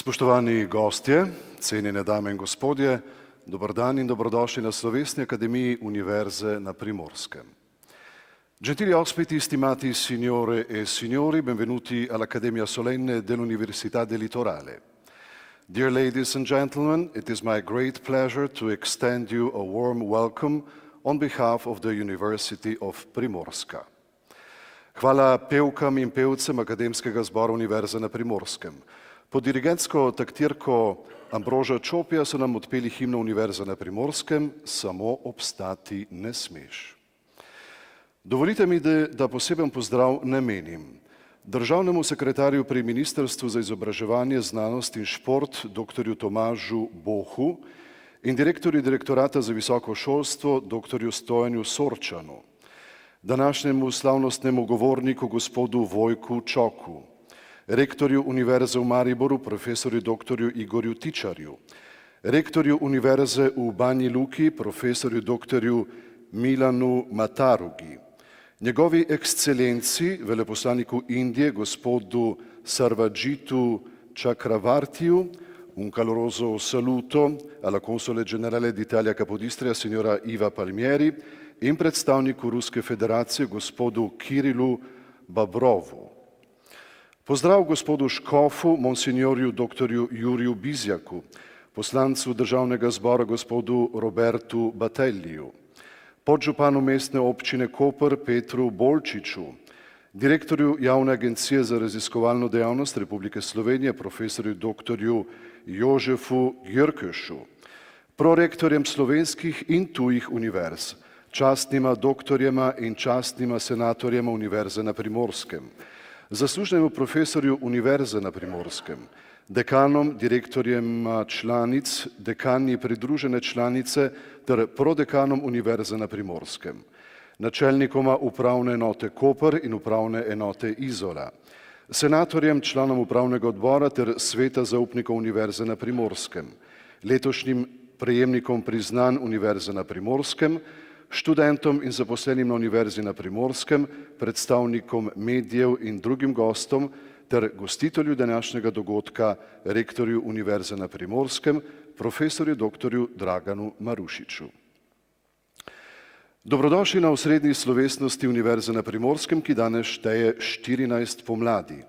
Spoštovani gostje, cenjene dame in gospodje, dober dan in dobrodošli na Slovesni akademiji Univerze na Primorskem. Gentili ospiti, stimati signore e signori, benvenuti all'Accademia Solenne dell'Università del Litorale. Dear ladies and gentlemen, it is my great pleasure to extend you a warm welcome on behalf of the University of Primorska. Hvala pevkam in pevcem Akademskega zbora Univerze na Primorskem. Pod dirigentsko taktirko Ambroža Čopija so nam odpeli himno Univerze na Primorskem, Samo obstati ne smeš. Dovolite mi, da poseben pozdrav namenim državnemu sekretarju pri Ministrstvu za izobraževanje, znanost in šport dr. Tomažu Bohu in direktorju Direktorata za visoko šolstvo dr. Stojanju Sorčanu, današnjemu slavnostnemu govorniku gospodu Vojku Čoku, rektorju Univerze v Mariboru, profesorju dr. Igorju Tičarju, rektorju Univerze v Banji Luki, profesorju dr. Milanu Matarugi, njegovi ekscelenci, veleposlaniku Indije, gospodu Sarvadžitu Chakravartiju, un caloroso saluto alla console generale d'Italia Capodistria, signora Iva Palmieri, in predstavniku Ruske federacije, gospodu Kirilu Babrovu. Pozdrav gospodu škofu, monsignorju dr. Juriju Bizjaku, poslancu državnega zbora gospodu Robertu Batelliju, podžupanu mestne občine Koper Petru Bolčiču, direktorju Javne agencije za raziskovalno dejavnost Republike Slovenije profesorju dr. Jožefu Gjörköšu, prorektorjem slovenskih in tujih univerz, častnima doktorjema in častnima senatorjema Univerze na Primorskem, zaslužnemu profesorju Univerze na Primorskem, dekanom, direktorjem članic, dekanji pridružene članice ter prodekanom Univerze na Primorskem, načelnikoma upravne enote Koper in upravne enote Izola, senatorjem, članom upravnega odbora ter sveta zaupnikov Univerze na Primorskem, letošnjim prejemnikom priznanj Univerze na Primorskem, študentom in zaposlenim na Univerzi na Primorskem, predstavnikom medijev in drugim gostom ter gostitelju današnjega dogodka, rektorju Univerze na Primorskem, profesorju dr. Draganu Marušiču. Dobrodošli na osrednji slovesnosti Univerze na Primorskem, ki danes šteje 14 pomladi.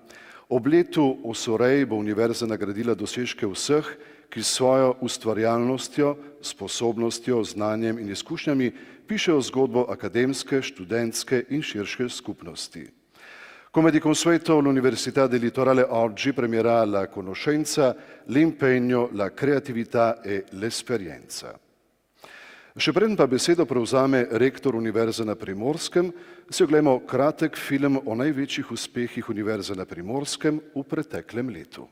Ob letu Osorej bo Univerza nagradila dosežke vseh, ki s svojo ustvarjalnostjo, sposobnostjo, znanjem in izkušnjami pišejo zgodbo akademske, študentske in širše skupnosti. Come di consueto l'Università del Litorale oggi premierà la conoscenza, l'impegno, la creatività e l'esperienza. Še preden pa besedo prevzame rektor Univerze na Primorskem, si oglejmo kratek film o največjih uspehih Univerze na Primorskem v preteklem letu.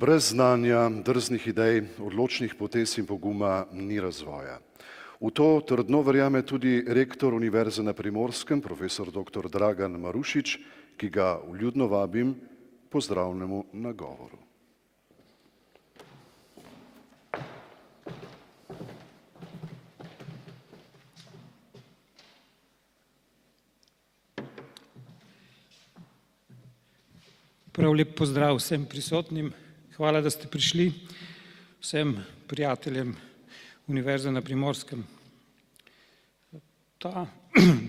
Brez znanja, drznih idej, odločnih potez in poguma ni razvoja. V to trdno verjame tudi rektor Univerze na Primorskem, profesor dr. Dragan Marušič, ki ga vljudno vabim k pozdravnemu nagovoru. Prav lep pozdrav vsem prisotnim. Hvala, da ste prišli, vsem prijateljem Univerze na Primorskem. Ta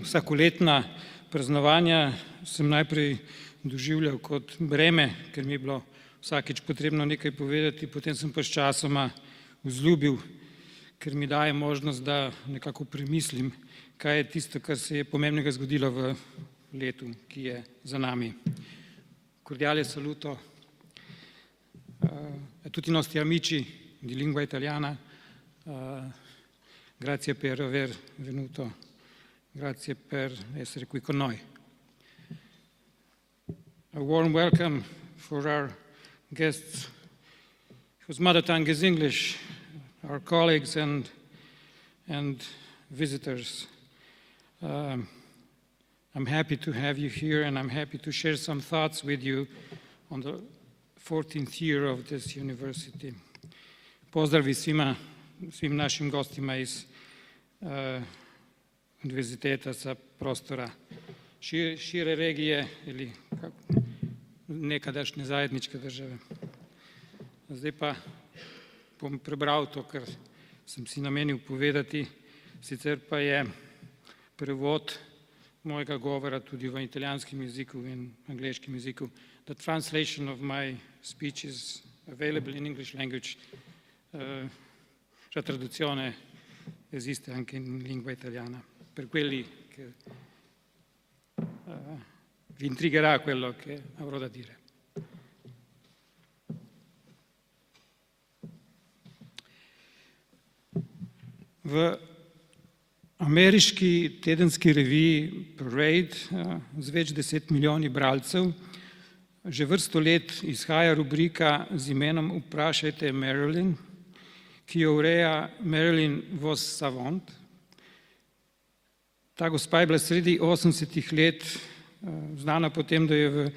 vsakoletna praznovanja sem najprej doživljal kot breme, ker mi je bilo vsakič potrebno nekaj povedati, potem sem pa sčasoma vzljubil, ker mi daje možnost, da nekako premislim, kaj je tisto, kar se je pomembnega zgodilo v letu, ki je za nami. Cordiale saluto a tutti i nostri amici di lingua italiana, grazie per aver venuto, grazie per essere qui con noi. A warm welcome for our guests whose mother tongue is English, our colleagues and visitors. I'm happy to have you here and I'm happy to share some thoughts with you on the 14th year of this university. Pozdravi svim našim gostima iz univerziteta sa prostora šire regije ili nekadašnje zajedničke države. Zdaj pa bom prebral to, kar sem si namenil povedati, sicer pa je prevod mojega govora tudi v italijanskem jeziku in angleškem jeziku. The translation of my speech is available in English language. La traduzione esiste anche in lingua italiana. Per quelli che vi intrigherà quello che avrò da dire. V ameriški tedenski reviji Parade z več 10 milijoni bralcev že vrsto let izhaja rubrika z imenom Vprašajte Marilyn, ki jo ureja Marilyn Vos Savant. Ta gospa je bila sredi 80-ih let znana potem, da je v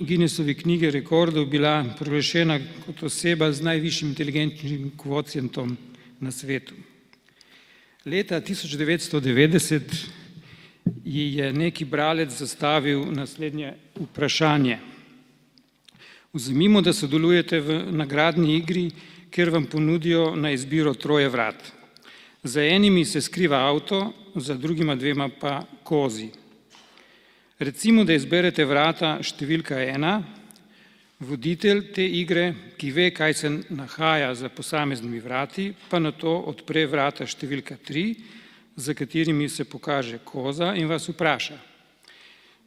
Guinnessovi knjigi rekordov bila proglašena kot oseba z najvišjim inteligentnim kvocientom na svetu. Leta 1990 ji je neki bralec zastavil naslednje vprašanje. Vzemimo, da sodelujete v nagradni igri, kjer vam ponudijo na izbiro 3 vrat. Za enimi se skriva avto, za drugima 2 pa kozi. Recimo, da izberete vrata številka 1, voditelj te igre, ki ve, kaj se nahaja za posameznimi vrati, pa nato odpre vrata številka 3, za katerimi se pokaže koza in vas vpraša.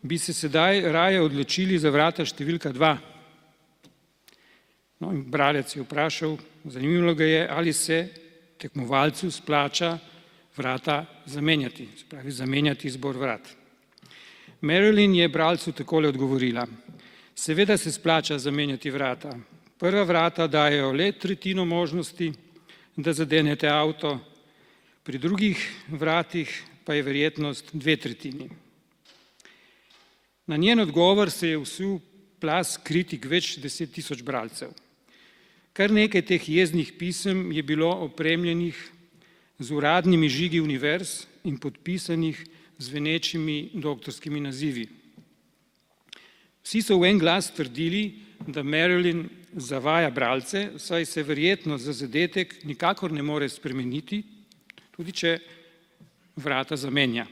Bi se sedaj raje odločili za vrata številka 2? No, in bralec je vprašal, zanimivo ga je, ali se tekmovalcu splača vrata zamenjati, se pravi zamenjati izbor vrat. Marilyn je bralcu takole odgovorila. Seveda se splača zamenjati vrata. Prva vrata dajo le 1/3 možnosti, da zadenete avto, pri drugih vratih pa je verjetnost 2/3. Na njen odgovor se je vsul plaz kritik več 10 tisoč bralcev. Kar nekaj teh jeznih pisem je bilo opremljenih z uradnimi žigi univerz in podpisanih zvenečimi doktorskimi nazivi. Vsi so v en glas trdili, da Marilyn zavaja bralce, saj se verjetno za zadetek nikakor ne more spremeniti, tudi če vrata zamenja.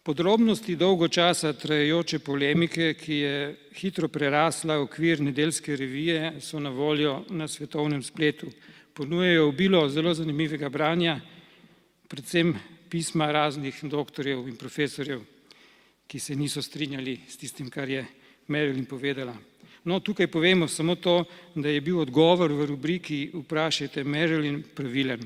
Podrobnosti dolgo časa trajajoče polemike, ki je hitro prerasla okvir Nedeljske revije, so na voljo na svetovnem spletu. Ponujajo obilo zelo zanimivega branja, predvsem pisma raznih doktorjev in profesorjev, ki se niso strinjali s tistim, kar je Marilyn povedala. No, tukaj povemo samo to, da je bil odgovor v rubriki Vprašajte Marilyn pravilen.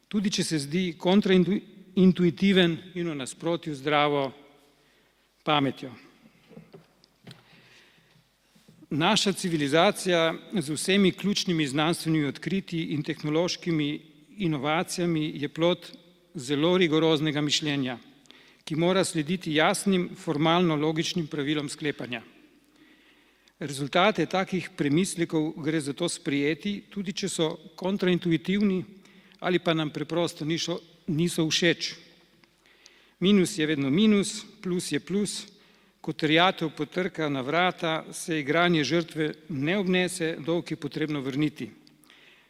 Tudi če se zdi kontraintuitiven in v nasprotju z zdravo pametjo. Naša civilizacija z vsemi ključnimi znanstvenimi odkritji in tehnološkimi inovacijami je plod zelo rigoroznega mišljenja, ki mora slediti jasnim, formalno logičnim pravilom sklepanja. Rezultate takih premislekov gre zato sprejeti, tudi če so kontraintuitivni ali pa nam preprosto niso všeč. Minus je vedno minus, plus je plus, ko terjatev potrka na vrata, se igranje žrtve ne obnese, dolg je potrebno vrniti,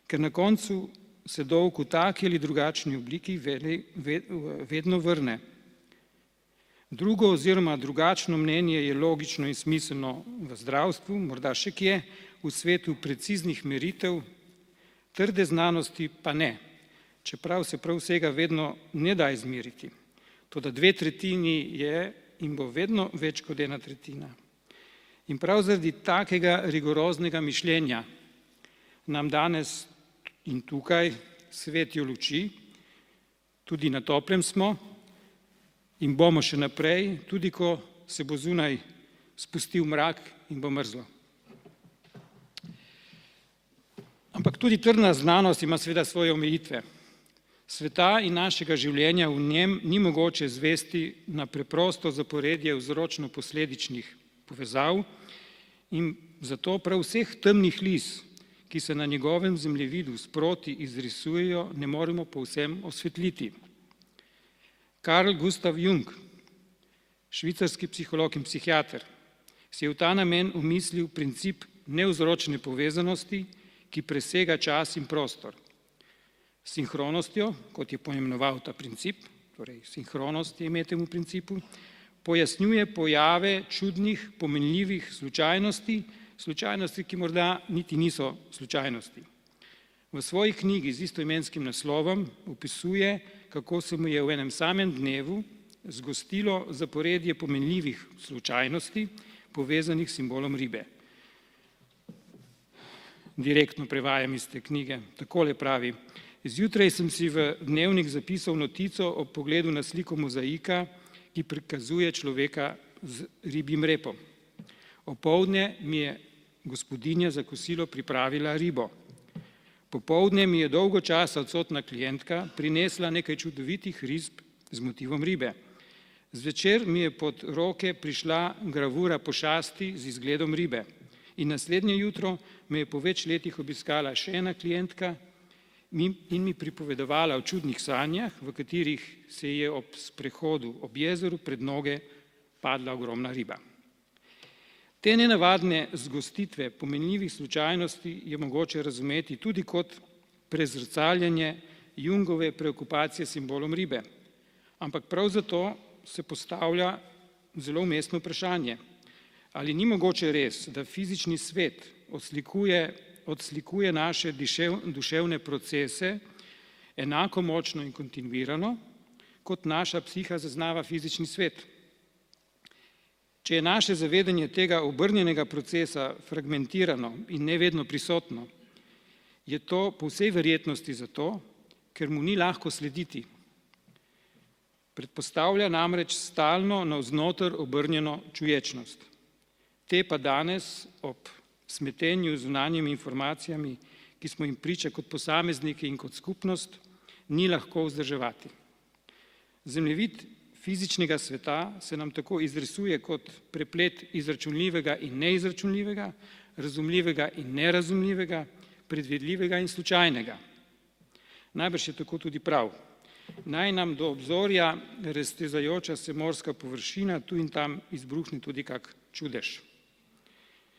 ker na koncu se dolg v taki ali drugačni obliki vedno vrne. Drugo oziroma drugačno mnenje je logično in smiselno v zdravstvu, morda še kje, v svetu preciznih meritev, trde znanosti pa ne, čeprav se prav vsega vedno ne da izmeriti. Toda 2/3 je in bo vedno več kot 1/3. In prav zaradi takega rigoroznega mišljenja nam danes in tukaj svetijo luči, tudi na toplem smo in bomo še naprej, tudi ko se bo zunaj spustil mrak in bo mrzlo. Ampak tudi trdna znanost ima seveda svoje omejitve. Sveta in našega življenja v njem ni mogoče zvesti na preprosto zaporedje vzročno-posledičnih povezav in zato prav vseh temnih lis, ki se na njegovem zemljevidu sproti izrisujejo, ne moremo povsem osvetliti. Carl Gustav Jung, švicarski psiholog in psihiater, si je v ta namen umislil princip nevzročne povezanosti, ki presega čas in prostor. Sinhronostjo, kot je poimenoval ta princip, torej sinhronost je ime temu principu, pojasnjuje pojave čudnih, pomenljivih slučajnosti, slučajnosti, ki morda niti niso slučajnosti. V svoji knjigi z istoimenskim naslovom opisuje, kako se mu je v enem samem dnevu zgostilo zaporedje pomenljivih slučajnosti, povezanih s simbolom ribe. Direktno prevajam iz te knjige, takole pravi: Zjutraj sem si v dnevnik zapisal notico ob pogledu na sliko mozaika, ki prikazuje človeka z ribjim repom. Opoldne mi je gospodinja za kosilo pripravila ribo. Popoldne mi je dolgo časa odsotna klientka prinesla nekaj čudovitih risb z motivom ribe. Zvečer mi je pod roke prišla gravura pošasti z izgledom ribe in naslednje jutro me je po več letih obiskala še ena klientka in mi pripovedovala o čudnih sanjah, v katerih se je ob sprehodu ob jezeru pred noge padla ogromna riba. Te nenavadne zgostitve pomenljivih slučajnosti je mogoče razumeti tudi kot prezrcaljenje Jungove preokupacije s simbolom ribe. Ampak prav zato se postavlja zelo umestno vprašanje, ali ni mogoče res, da fizični svet odslikuje naše duševne procese enako močno in kontinuirano, kot naša psiha zaznava fizični svet. Če je naše zavedanje tega obrnjenega procesa fragmentirano in nevedno prisotno, je to po vsej verjetnosti zato, ker mu ni lahko slediti. Predpostavlja namreč stalno navznoter obrnjeno čuječnost. Te pa danes ob smetenju z zunanjimi informacijami, ki smo jim priča kot posamezniki in kot skupnost, ni lahko vzdrževati. Zemljevid fizičnega sveta se nam tako izrisuje kot preplet izračunljivega in neizračunljivega, razumljivega in nerazumljivega, predvidljivega in slučajnega. Najbrž je tako tudi prav. Naj nam do obzorja raztezajoča se morska površina tu in tam izbruhne tudi kak čudež.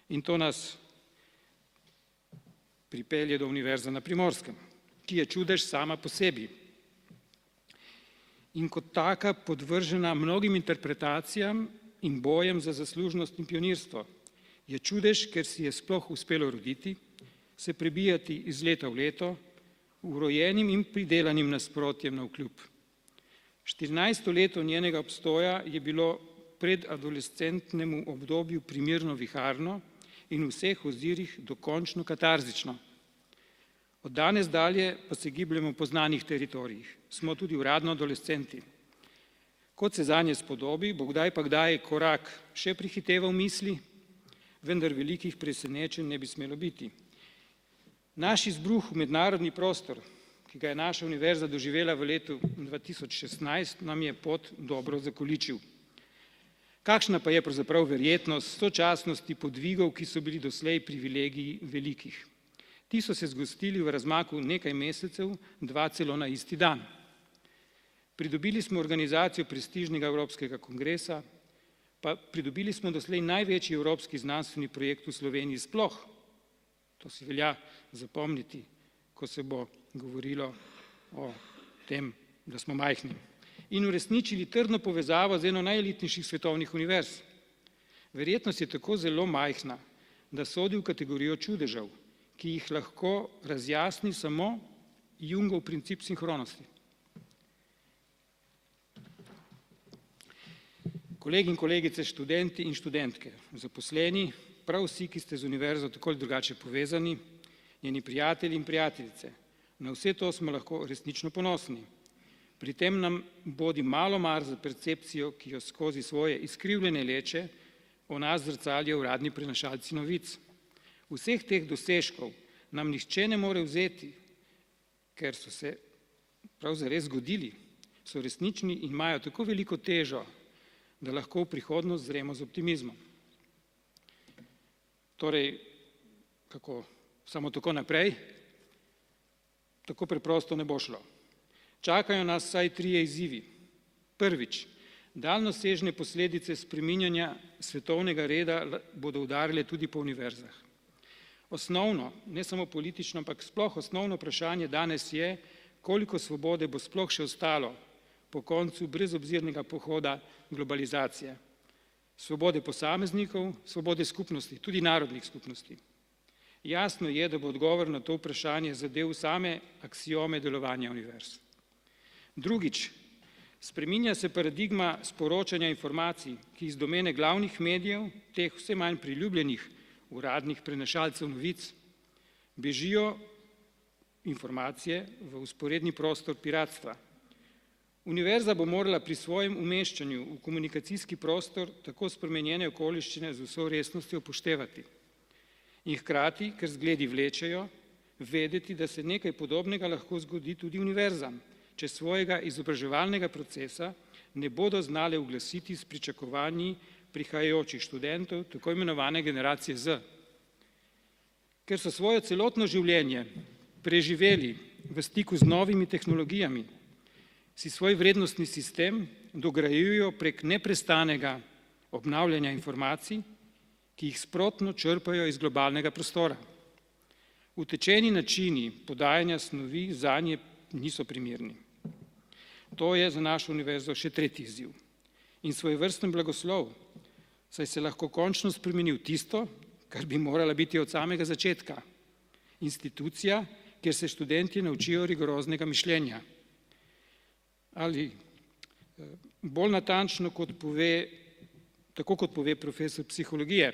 In to nas pripelje do Univerze na Primorskem, ki je čudež sama po sebi. In kot taka podvržena mnogim interpretacijam in bojem za zaslužnost in pionirstvo. Je čudež, ker si je sploh uspelo roditi, se prebijati iz leta v leto, urojenim in pridelanim nasprotjem navkljub. 14. leto njenega obstoja je bilo predadolescentnemu obdobju primerno viharno in v vseh ozirih dokončno katarzično. Od danes dalje pa se gibljemo po znanih teritorijih. Smo tudi uradno adolescenti. Kot se zanje spodobi, bo kdaj pa kdaj korak še prihiteval misli, vendar velikih presenečenj ne bi smelo biti. Naš izbruh v mednarodni prostor, ki ga je naša univerza doživela v letu 2016, nam je pot dobro zakoličil. Kakšna pa je pravzaprav verjetnost sočasnosti podvigov, ki so bili doslej privilegiji velikih? Ti so se zgostili v razmaku nekaj mesecev, 2 celo na isti dan. Pridobili smo organizacijo prestižnega Evropskega kongresa, pa pridobili smo doslej največji evropski znanstveni projekt v Sloveniji sploh. To si velja zapomniti, ko se bo govorilo o tem, da smo majhni. In uresničili trdno povezavo z eno najelitnejših svetovnih univerz. Verjetnost je tako zelo majhna, da sodi v kategorijo čudežev, ki jih lahko razjasni samo Jungov princip sinhronosti. Kolegi in kolegice, študenti in študentke, zaposleni, prav vsi, ki ste z univerzo tako ali drugače povezani, njeni prijatelji in prijateljice, na vse to smo lahko resnično ponosni. Pri tem nam bodi malo mar za percepcijo, ki jo skozi svoje izkrivljene leče o nas zrcalijo uradni prenašalci novic. Vseh teh dosežkov nam nihče ne more vzeti, ker so se prav zares zgodili, so resnični in imajo tako veliko težo, da lahko v prihodnost zremo z optimizmom. Torej, kako samo tako naprej, tako preprosto ne bo šlo. Čakajo nas vsaj 3 izzivi. Prvič, daljnosežne posledice spreminjanja svetovnega reda bodo udarile tudi po univerzah. Osnovno, ne samo politično, ampak sploh osnovno vprašanje danes je, koliko svobode bo sploh še ostalo po koncu brezobzirnega pohoda globalizacije. Svobode posameznikov, svobode skupnosti, tudi narodnih skupnosti. Jasno je, da bo odgovor na to vprašanje zadev same aksiome delovanja univerz. Drugič, spreminja se paradigma sporočanja informacij, ki iz domene glavnih medijev, teh vse manj priljubljenih uradnih prenašalcev novic, bežijo informacije v vzporedni prostor piratstva. Univerza bo morala pri svojem umeščanju v komunikacijski prostor tako spremenjene okoliščine z vso resnostjo upoštevati. In hkrati, ker zgledi vlečejo, vedeti, da se nekaj podobnega lahko zgodi tudi univerzam, če svojega izobraževalnega procesa ne bodo znale uglasiti s pričakovanji prihajajočih študentov, tako imenovane generacije Z. Ker so svoje celotno življenje preživeli v stiku z novimi tehnologijami, si svoj vrednostni sistem dograjujejo prek neprestanega obnavljanja informacij, ki jih sprotno črpajo iz globalnega prostora. Utečeni načini podajanja snovi zanje niso primerni. To je za našo univerzo še tretji izziv in svojevrsten blagoslov, saj se lahko končno spremeni v tisto, kar bi morala biti od samega začetka. Institucija, kjer se študenti naučijo rigoroznega mišljenja. Ali bolj natančno, tako kot pove profesor psihologije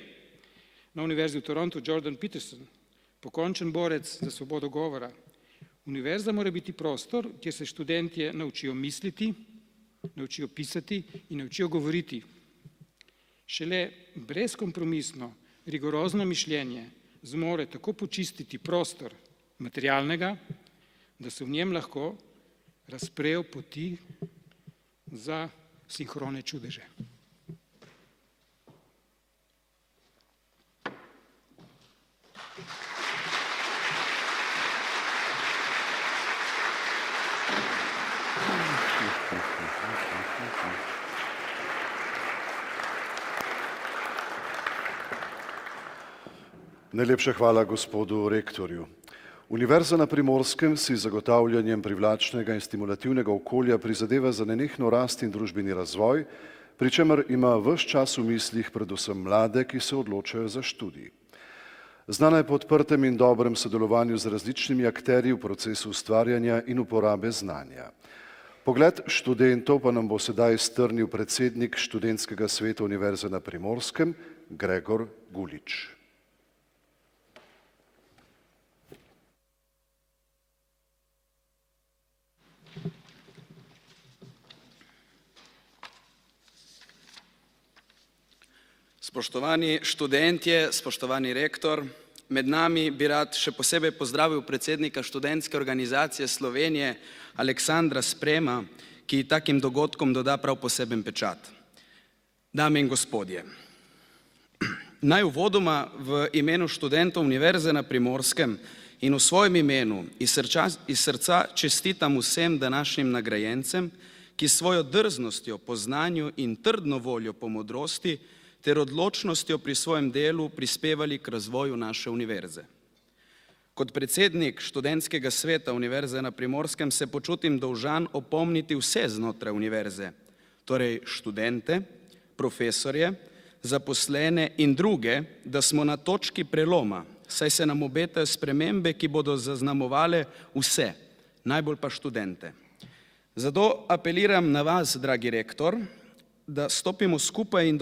na Univerzi v Torontu Jordan Peterson, pokončen borec za svobodo govora. Univerza mora biti prostor, kjer se študentje naučijo misliti, naučijo pisati in naučijo govoriti. Šele brezkompromisno, rigorozno mišljenje zmore tako počistiti prostor materialnega, da se v njem lahko razprejo poti za sinhrone čudeže. Najlepša hvala gospodu rektorju. Univerza na Primorskem si zagotavljanjem privlačnega in stimulativnega okolja prizadeva za nenehno rast in družbeni razvoj, pri čemer ima ves čas v mislih predvsem mlade, ki se odločajo za študij. Znana je po odprtem in dobrem sodelovanju z različnimi akterji v procesu ustvarjanja in uporabe znanja. Pogled študentov pa nam bo sedaj strnil predsednik študentskega sveta Univerze na Primorskem, Gregor Gulič. Spoštovani študentje, spoštovani rektor, med nami bi rad še posebej pozdravil predsednika Študentske organizacije Slovenije Aleksandra Sprema, ki takim dogodkom doda prav poseben pečat. Dame in gospodje, naj uvodoma v imenu študentov Univerze na Primorskem in v svojem imenu iz srca čestitam vsem današnjim nagrajencem, ki svojo drznostjo po znanju in trdno voljo po modrosti ter odločnostjo pri svojem delu prispevali k razvoju naše univerze. Kot predsednik študentskega sveta Univerze na Primorskem se počutim dolžan opomniti vse znotraj univerze, torej študente, profesorje, zaposlene in druge, da smo na točki preloma, saj se nam obetajo spremembe, ki bodo zaznamovale vse, najbolj pa študente. Zato apeliram na vas, dragi rektor, da stopimo skupaj in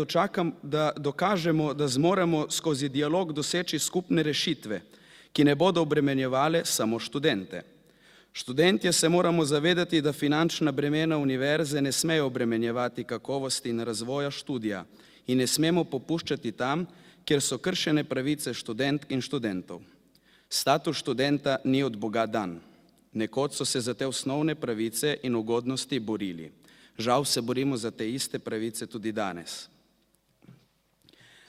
dokažemo, da zmoremo skozi dialog doseči skupne rešitve, ki ne bodo obremenjevale samo študente. Študentje se moramo zavedati, da finančna bremena univerze ne smejo obremenjevati kakovosti in razvoja študija in ne smemo popuščati tam, kjer so kršene pravice študentk in študentov. Status študenta ni od Boga dan. Nekoč so se za te osnovne pravice in ugodnosti borili. Žal se borimo za te iste pravice tudi danes.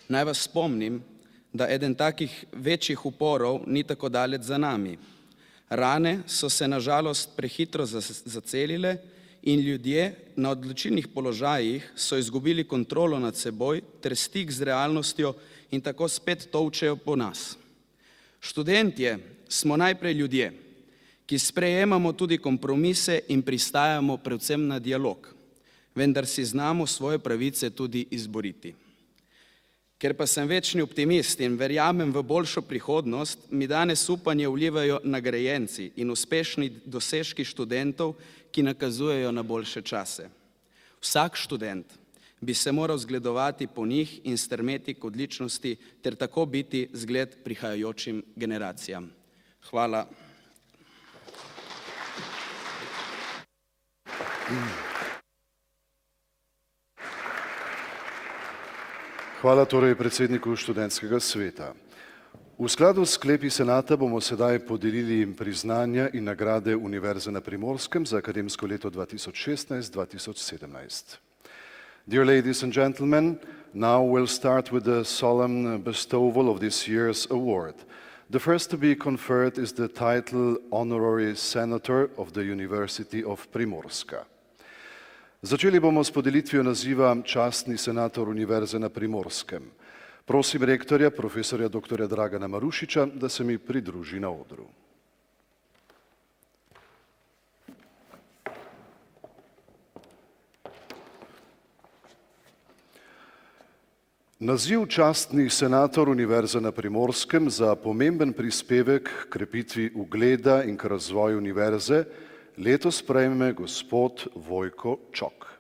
Naj vas spomnim, da eden takih večjih uporov ni tako daleč za nami. Rane so se nažalost prehitro zacelile in ljudje na odločilnih položajih so izgubili kontrolo nad seboj ter stik z realnostjo in tako spet tolčejo po nas. Študentje smo najprej ljudje, ki sprejemamo tudi kompromise in pristajamo predvsem na dialog, vendar si znamo svoje pravice tudi izboriti. Ker pa sem večni optimist in verjamem v boljšo prihodnost, mi danes upanje vlivajo nagrajenci in uspešni dosežki študentov, ki nakazujejo na boljše čase. Vsak študent bi se moral zgledovati po njih in strmeti k odličnosti ter tako biti zgled prihajajočim generacijam. Hvala. Hvala torej predsedniku študentskega sveta. V skladu s sklepi senata bomo sedaj podelili priznanja in nagrade Univerze na Primorskem za akademsko leto 2016-2017. Dear ladies and gentlemen, now we'll start with the solemn bestowal of this year's award. The first to be conferred is the title Honorary Senator of the University of Primorska. Začeli bomo s podelitvijo naziva Častni senator Univerze na Primorskem. Prosim rektorja, profesorja dr. Dragana Marušiča, da se mi pridruži na odru. Naziv Častni senator Univerze na Primorskem za pomemben prispevek k krepitvi ugleda in k razvoju univerze letos prejme gospod Vojko Čok.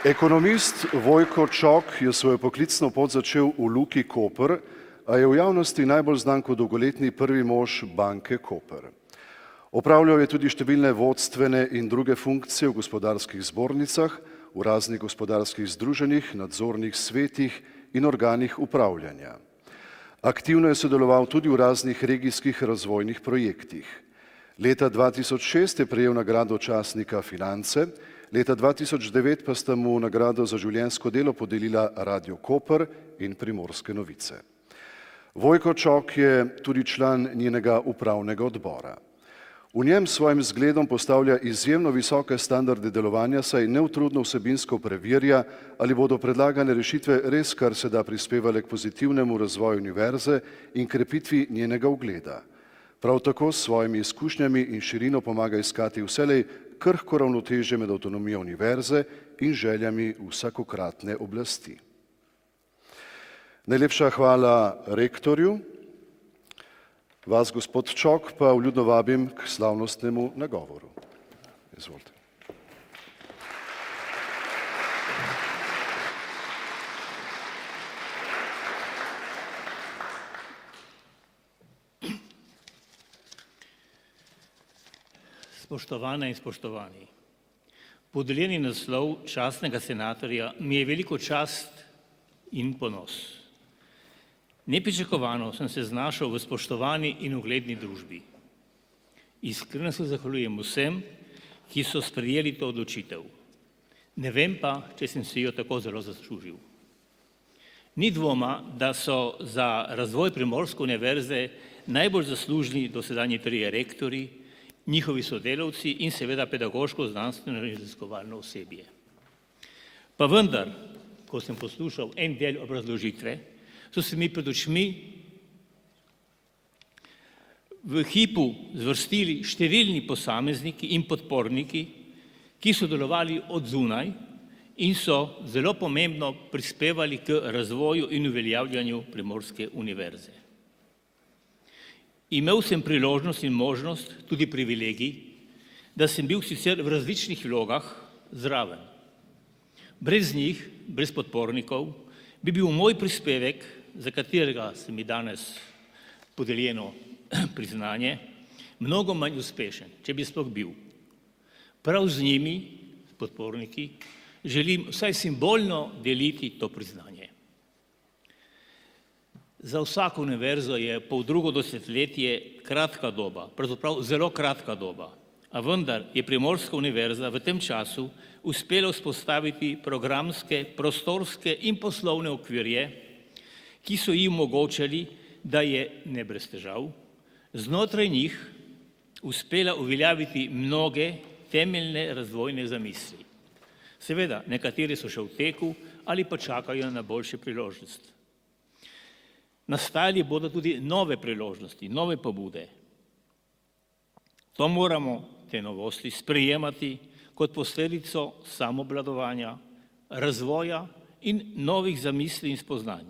Ekonomist Vojko Čok je svojo poklicno pot začel v Luki Koper, a je v javnosti najbolj znan kot dolgoletni prvi mož banke Koper. Opravljal je tudi številne vodstvene in druge funkcije v gospodarskih zbornicah, v raznih gospodarskih združenjih, nadzornih svetih in organih upravljanja. Aktivno je sodeloval tudi v raznih regijskih razvojnih projektih. Leta 2006 je prejel nagrado častnika Finance, leta 2009 pa sta mu nagrado za življenjsko delo podelila Radio Koper in Primorske novice. Vojko Čok je tudi član njenega upravnega odbora. V njem svojim zgledom postavlja izjemno visoke standarde delovanja, saj neutrudno vsebinsko preverja, ali bodo predlagane rešitve res kar se da prispevale k pozitivnemu razvoju univerze in krepitvi njenega ugleda. Prav tako s svojimi izkušnjami in širino pomaga iskati vselej krhko ravnotežje med avtonomijo univerze in željami vsakokratne oblasti. Najlepša hvala rektorju. Vas, gospod Čok, pa vljudno vabim k slavnostnemu nagovoru. Izvolite. Spoštovane in spoštovani, podeljeni naslov častnega senatorja mi je veliko čast in ponos. Nepričakovano sem se znašel v spoštovani in ugledni družbi. Iskreno se zahvaljujem vsem, ki so sprejeli to odločitev. Ne vem pa, če sem si jo tako zelo zaslužil. Ni dvoma, da so za razvoj Primorske univerze najbolj zaslužni dosedanji trije rektorji, njihovi sodelavci in seveda pedagoško, znanstveno in raziskovalno osebje. Pa vendar, ko sem poslušal en del obrazložitve, so se mi pred očmi v hipu zvrstili številni posamezniki in podporniki, ki so delovali od zunaj in so zelo pomembno prispevali k razvoju in uveljavljanju Primorske univerze. Imel sem priložnost in možnost, tudi privilegij, da sem bil sicer v različnih vlogah zraven. Brez njih, brez podpornikov, bi bil moj prispevek, za katerega se mi danes podeljeno priznanje, mnogo manj uspešen, če bi sploh bil. Prav z njimi, s podporniki, želim vsaj simbolno deliti to priznanje. Za vsako univerzo je poldrugo desetletje kratka doba, pravzaprav zelo kratka doba, a vendar je Primorska univerza v tem času uspela vzpostaviti programske, prostorske in poslovne okvirje, ki so ji omogočali, da je, ne brez težav, znotraj njih uspela uveljaviti mnoge temeljne razvojne zamisli. Seveda, nekateri so še v teku ali pa čakajo na boljše priložnosti. Nastajali bodo tudi nove priložnosti, nove pobude. To moramo, te novosti, sprejemati kot posledico samoobvladovanja, razvoja in novih zamisli in spoznanj.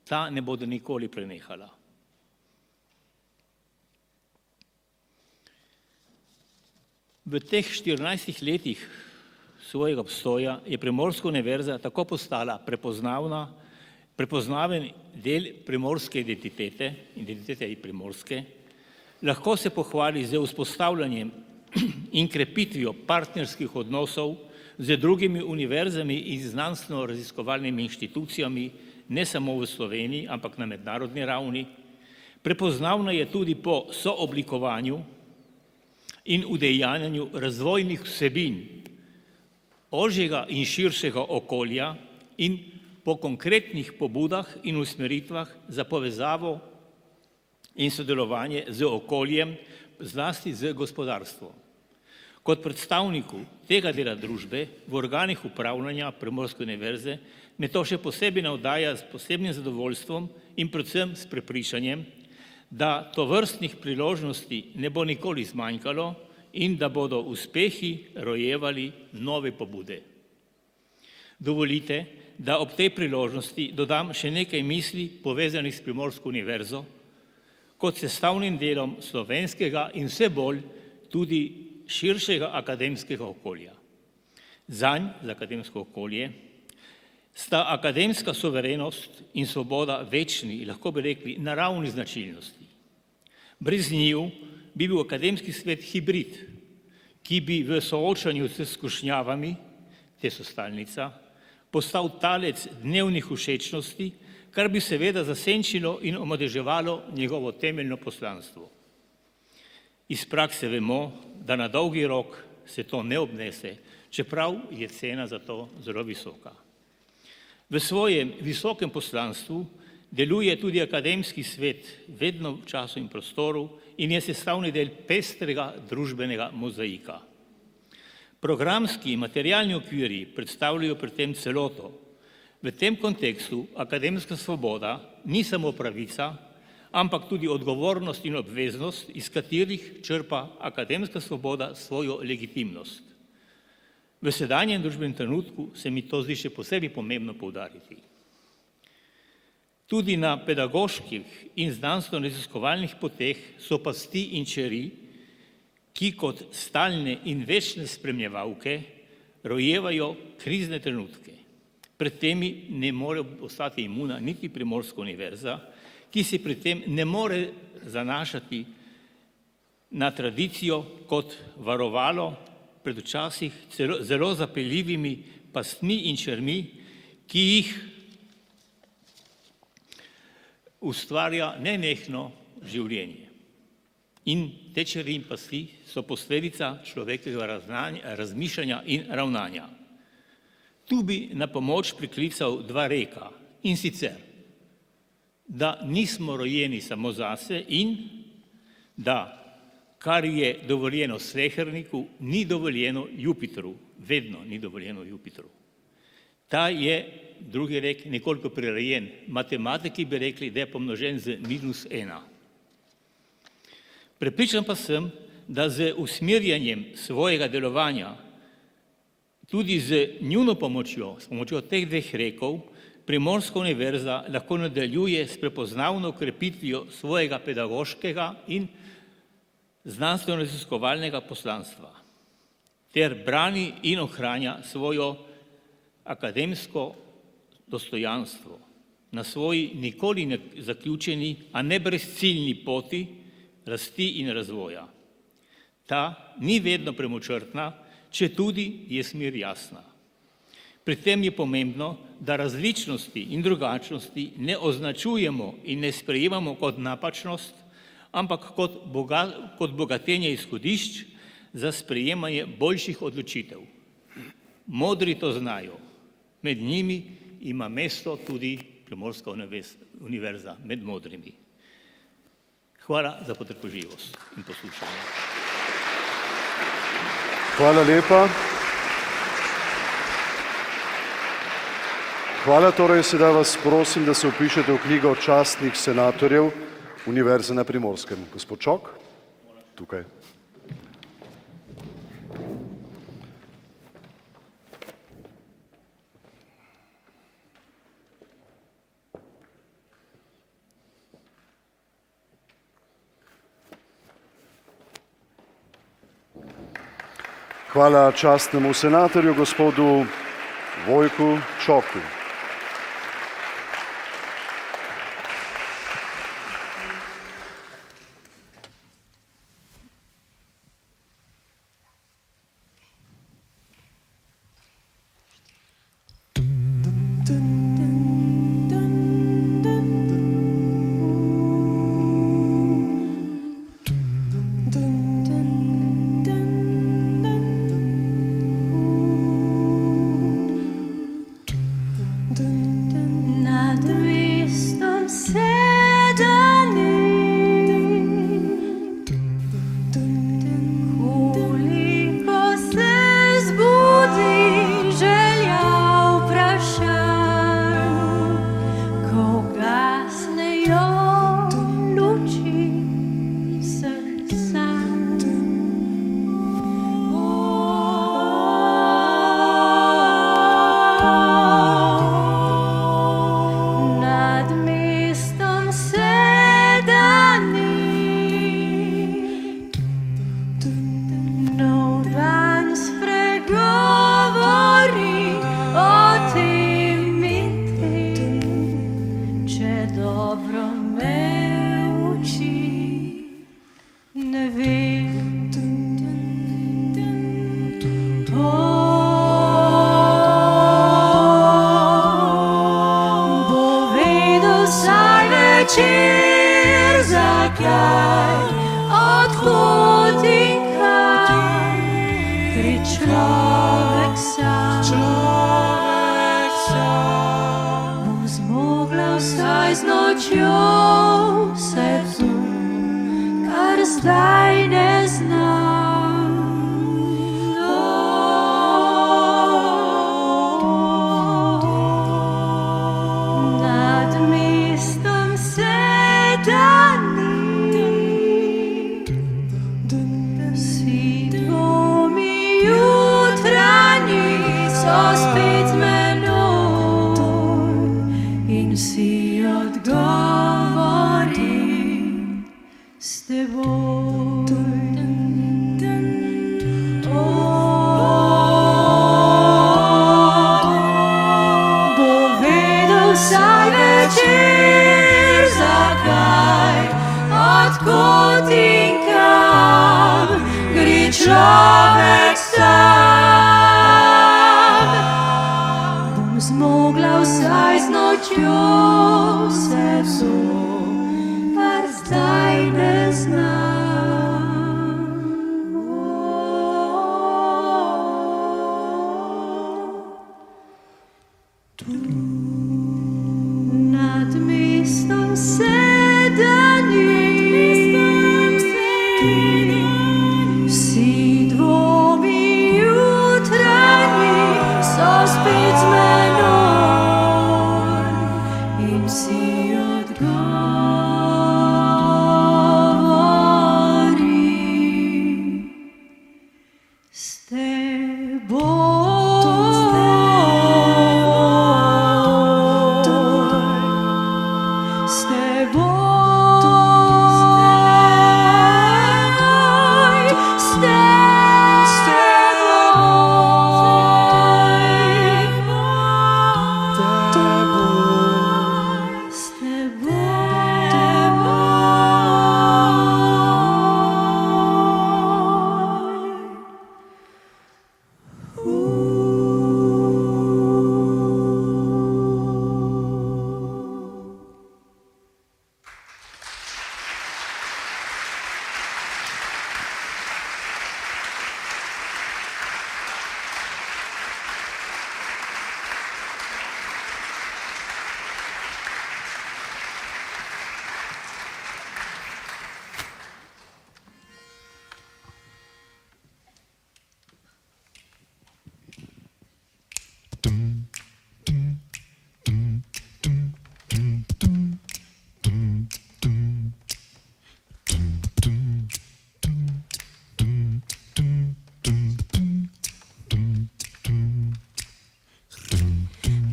Ta ne bodo nikoli prenehala. V teh 14 letih svojega obstoja je Primorska univerza tako postala prepoznaven del primorske identitete Primorske, lahko se pohvali z vzpostavljanjem in krepitvijo partnerskih odnosov z drugimi univerzami in znanstveno-raziskovalnimi inštitucijami, ne samo v Sloveniji, ampak na mednarodni ravni. Prepoznavna je tudi po sooblikovanju in udejanjanju razvojnih vsebin ožjega in širšega okolja in po konkretnih pobudah in usmeritvah za povezavo in sodelovanje z okoljem, zlasti z gospodarstvom. Kot predstavniku tega dela družbe v organih upravljanja Primorske univerze me to še posebej navdaja s posebnim zadovoljstvom in predvsem s prepričanjem, da tovrstnih priložnosti ne bo nikoli zmanjkalo in da bodo uspehi rojevali nove pobude. Dovolite, da ob tej priložnosti dodam še nekaj misli povezanih s Primorsko univerzo kot sestavnim delom slovenskega in vse bolj tudi širšega akademskega okolja. Zanj, za akademsko okolje, sta akademska suverenost in svoboda večni, lahko bi rekli, naravni značilnosti. Brez njiju bi bil akademski svet hibrid, ki bi v soočanju s skušnjavami, te so stalnica, postal talec dnevnih všečnosti, kar bi seveda zasenčilo in omadeževalo njegovo temeljno poslanstvo. Iz prakse vemo, da na dolgi rok se to ne obnese, čeprav je cena za to zelo visoka. V svojem visokem poslanstvu deluje tudi akademski svet vedno v času in prostoru in je sestavni del pestrega družbenega mozaika. Programski in materialni okviri predstavljajo pri tem celoto. V tem kontekstu akademska svoboda ni samo pravica, ampak tudi odgovornost in obveznost, iz katerih črpa akademska svoboda svojo legitimnost. V sedanjem družbenem trenutku se mi to zdi še posebej pomembno poudariti. Tudi na pedagoških in znanstveno-raziskovalnih poteh so pasti in čeri, ki kot stalne in večne spremljevalke rojevajo krizne trenutke. Pred temi ne more ostati imuna niti Primorska univerza, ki se pri tem ne more zanašati na tradicijo kot varovalo pred včasih zelo zapeljivimi pastmi in čermi, ki jih ustvarja nenehno življenje. In te čeri in pasti so posledica človekovega razmišljanja in ravnanja. Tu bi na pomoč priklical dva reka, in sicer, da nismo rojeni samo zase in da kar je dovoljeno sleherniku, ni dovoljeno Jupitru, vedno ni dovoljeno Jupitru. Ta je, drugi rek, nekoliko prirejen. Matematiki bi rekli, da je pomnožen z -1. Prepričan pa sem, da z usmerjanjem svojega delovanja, tudi z njuno pomočjo, s pomočjo teh dveh rekov, Primorska univerza lahko nadaljuje s prepoznavno krepitvijo svojega pedagoškega in znanstveno-raziskovalnega poslanstva ter brani in ohranja svojo akademsko dostojanstvo na svoji nikoli ne zaključeni, a ne brezciljni poti rasti in razvoja. Ta ni vedno premočrtna, četudi je smer jasna. Pri tem je pomembno, da različnosti in drugačnosti ne označujemo in ne sprejemamo kot napačnost, ampak kot bogatenje izhodišč za sprejemanje boljših odločitev. Modri to znajo. Med njimi ima mesto tudi Primorska univerza, med modrimi. Hvala za potrpežljivost in poslušanje. Hvala lepa. Hvala, torej sedaj vas prosim, da se vpišete v knjigo častnih senatorjev Univerze na Primorskem. Gospod Čok, tukaj. Hvala častnemu senatorju gospodu Vojku Čoku. Nad mestom sedani, koliko se zbudi želja vprašanj, ko gasnejo luči vseh sanj. Nad mestom sedani, nov dan spregovori o tem in tem, če dobro me uči, ne vem. Bo vedel vsaj večer, zakaj, odhod in kaj, gre človek sam. Bom zmogla vsaj z nočjo vse to, kar zdaj ne znam. Nad mestom sedani, vsi dvomi jutranji so spet z menoj in vsi odgovori s teboj. Bo vedel vsaj večer, zakaj, odkot in kam, gre človek sam. Bom zmogla vsaj z nočjo vse to, kar zdaj ne znam. Nad mestom sedani, vsi dvomi jutranji so spet z menoj in vsi odgovori s teboj. S teboj, s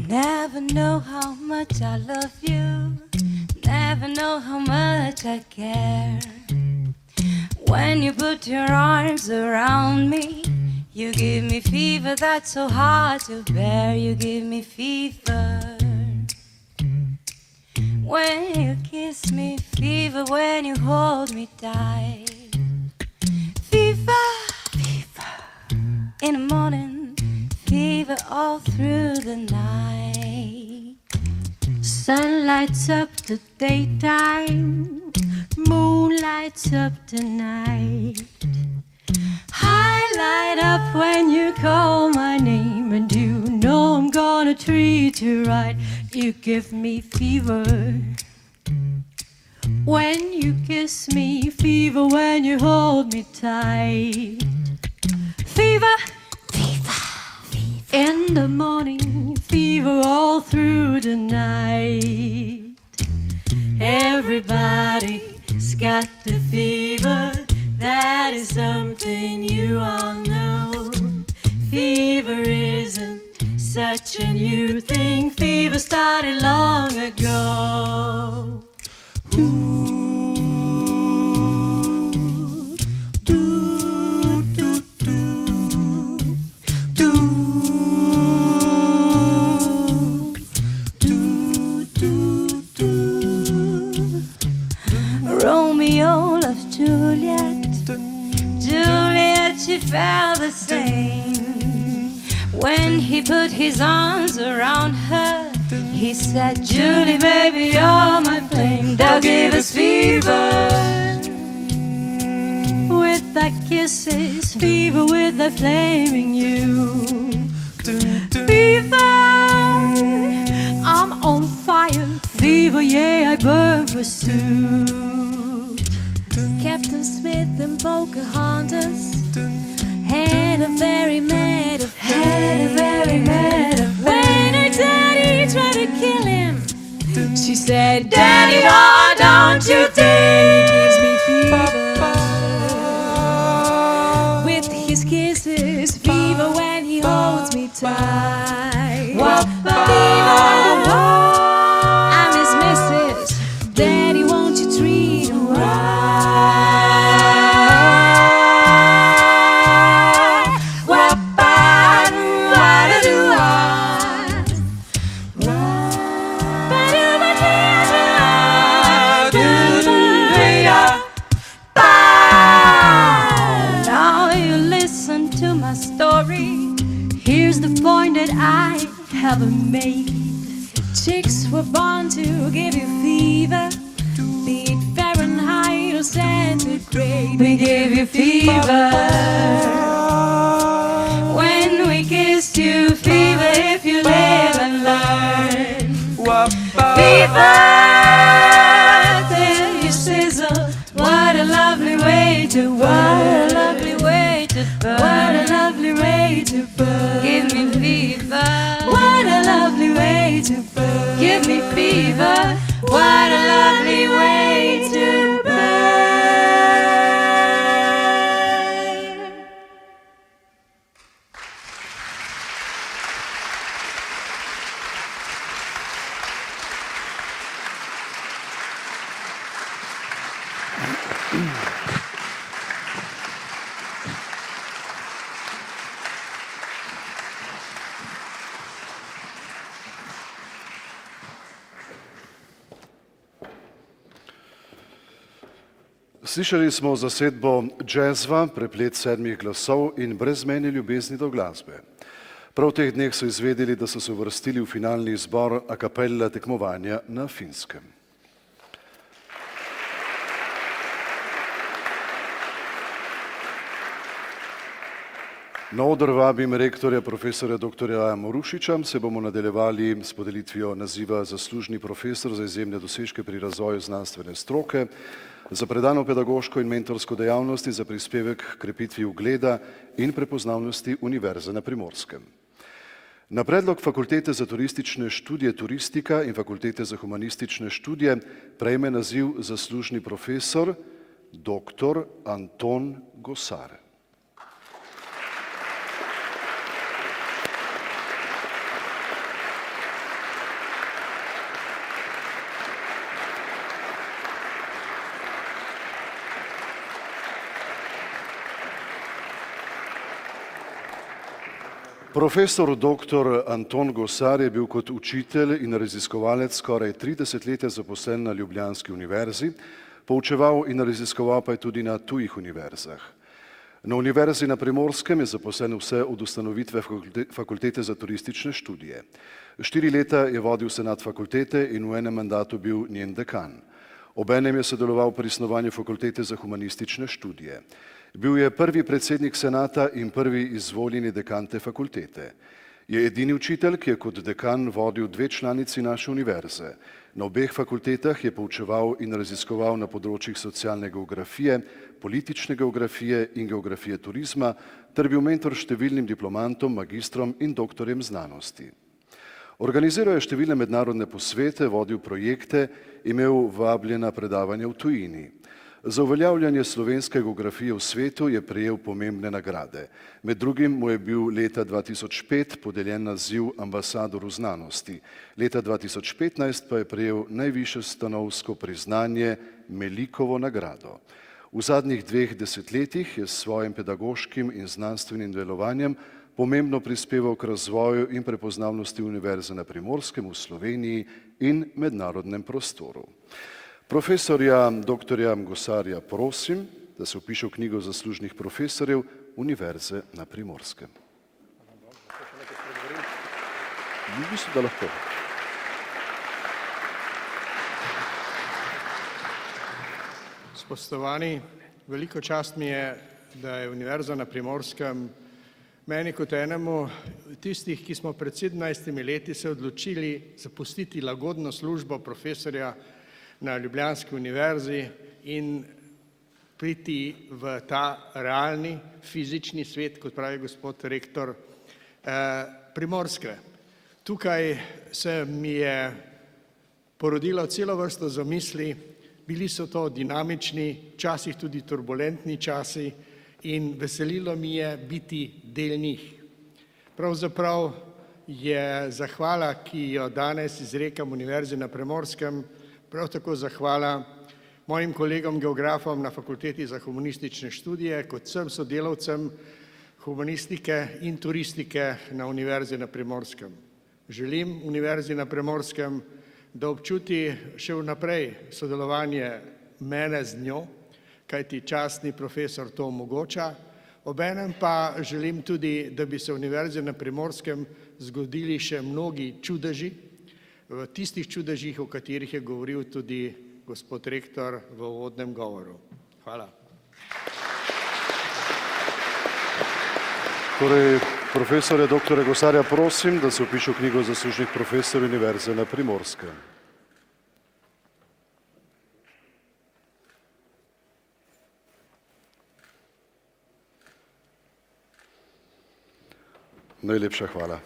Never know how much I love you, never know how much I care. When you put your arms around me, You give me fever that's so hard to bear. You give me fever when you kiss me, fever when you hold me tight. Fever, fever in the morning, fever all through the night. Sun lights up the daytime, moon lights up the night. I light up when you call my name, and you know I'm gonna treat you right. You give me fever when you kiss me, fever when you hold me tight. Fever, fever, fever in the morning, fever all through the night. Everybody's got the fever. That is something you all know. Fever isn't such a new thing. Fever started long ago. Romeo loves Juliet. Juliet, she felt the same. When he put his arms around her, he said, Julie, baby, you're my flame. They'll give us fever with their kisses, fever with their flaming you. Fever, I'm on fire. Fever, yeah, I burn pursuit. Captain Smith and Pocahontas had a very mad affair. When her daddy tried to kill him, she said, Daddy, oh, don't you dare. He gives me fever with his kisses, fever when he holds me tight. Fever, I'm his missus. Daddy, won't you treat him right? Here's the point that I haven't made. Chicks were born to give you fever, be it Fahrenheit or centigrade. We give you fever when we kissed you, fever if you live and learn. Fever till you sizzle. What a lovely way to burn. What a lovely way to burn. What a lovely way to burn. Give me fever. What a lovely way to burn. Give me fever. What a lovely way to burn. Slišali smo zasedbo džezva, preplet sedmih glasov in brezmejne ljubezni do glasbe. Prav v teh dneh so izvedeli, da so se uvrstili v finalni izbor a cappella tekmovanja na Finskem. Na oder vabim rektorja profesorja dr. Morušiča, se bomo nadaljevali s podelitvijo naziva zaslužni profesor za izjemne dosežke pri razvoju znanstvene stroke, za predano pedagoško in mentorsko dejavnost in za prispevek k krepitvi ugleda in prepoznavnosti Univerze na Primorskem. Na predlog Fakultete za turistične študije Turistika in Fakultete za humanistične študije prejme naziv zaslužni profesor dr. Anton Gosar. Profesor dr. Anton Gosar je bil kot učitelj in raziskovalec skoraj 30 let zaposlen na Ljubljanski univerzi, poučeval in raziskoval pa je tudi na tujih univerzah. Na Univerzi na Primorskem je zaposlen vse od ustanovitve Fakultete za turistične študije. 4 leta je vodil senat fakultete in v enem mandatu bil njen dekan. Obenem je sodeloval pri snovanju Fakultete za humanistične študije. Bil je prvi predsednik senata in prvi izvoljeni dekan te fakultete. Je edini učitelj, ki je kot dekan vodil 2 članici naše univerze. Na obeh fakultetah je poučeval in raziskoval na področjih socialne geografije, politične geografije in geografije turizma, ter bil mentor številnim diplomantom, magistrom in doktorjem znanosti. Organiziral je številne mednarodne posvete, vodil projekte, imel vabljena predavanja v tujini. Za uveljavljanje slovenske geografije v svetu je prejel pomembne nagrade. Med drugim mu je bil leta 2005 podeljen naziv ambasador v znanosti. Leta 2015 pa je prejel najvišje stanovsko priznanje Melikovo nagrado. V zadnjih 2 desetletjih je s svojim pedagoškim in znanstvenim delovanjem pomembno prispeval k razvoju in prepoznavnosti Univerze na Primorskem v Sloveniji in mednarodnem prostoru. Profesorja dr. Gosarja prosim, da se vpiše v knjigo zaslužnih profesorjev Univerze na Primorskem. Mislim, da lahko. Spoštovani, veliko čast mi je, da je Univerza na Primorskem meni kot enemu tistih, ki smo pred 17 leti se odločili zapustiti lagodno službo profesorja na Ljubljanski univerzi in priti v ta realni, fizični svet, kot pravi gospod rektor, Primorske. Tukaj se mi je porodilo celo vrsto zamisli, bili so to dinamični, včasih tudi turbulentni časi in veselilo mi je biti del njih. Pravzaprav je zahvala, ki jo danes izrekam Univerzi na Primorskem, prav tako zahvala mojim kolegom geografom na Fakulteti za humanistične študije, kot vsem sodelavcem humanistike in turistike na Univerzi na Primorskem. Želim Univerzi na Primorskem, da občuti še vnaprej sodelovanje mene z njo, kajti častni profesor to omogoča. Obenem pa želim tudi, da bi se Univerzi na Primorskem zgodili še mnogi čudeži, v tistih čudežih, o katerih je govoril tudi gospod rektor v uvodnem govoru. Hvala. Torej, profesorja dr. Gosarja prosim, da se vpiše v knjigo zaslužnih profesorjev Univerze na Primorskem. Najlepša hvala.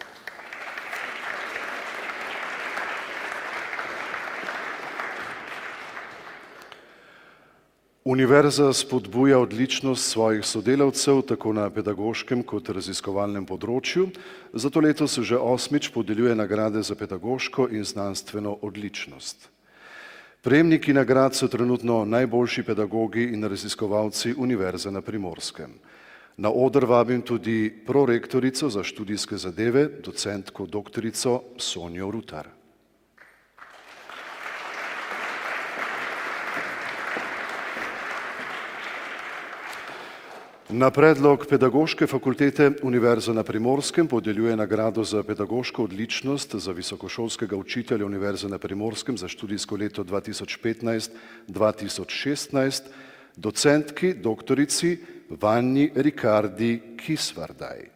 Univerza spodbuja odličnost svojih sodelavcev tako na pedagoškem kot raziskovalnem področju, zato letos že 8. podeljuje nagrade za pedagoško in znanstveno odličnost. Prejemniki nagrad so trenutno najboljši pedagogi in raziskovalci Univerze na Primorskem. Na oder vabim tudi prorektorico za študijske zadeve, docentko doktorico Sonjo Rutar. Na predlog Pedagoške fakultete Univerze na Primorskem podeljuje nagrado za pedagoško odličnost za visokošolskega učitelja Univerze na Primorskem za študijsko leto 2015-2016 docentki doktorici Vanji Rikardi Kisvardaj.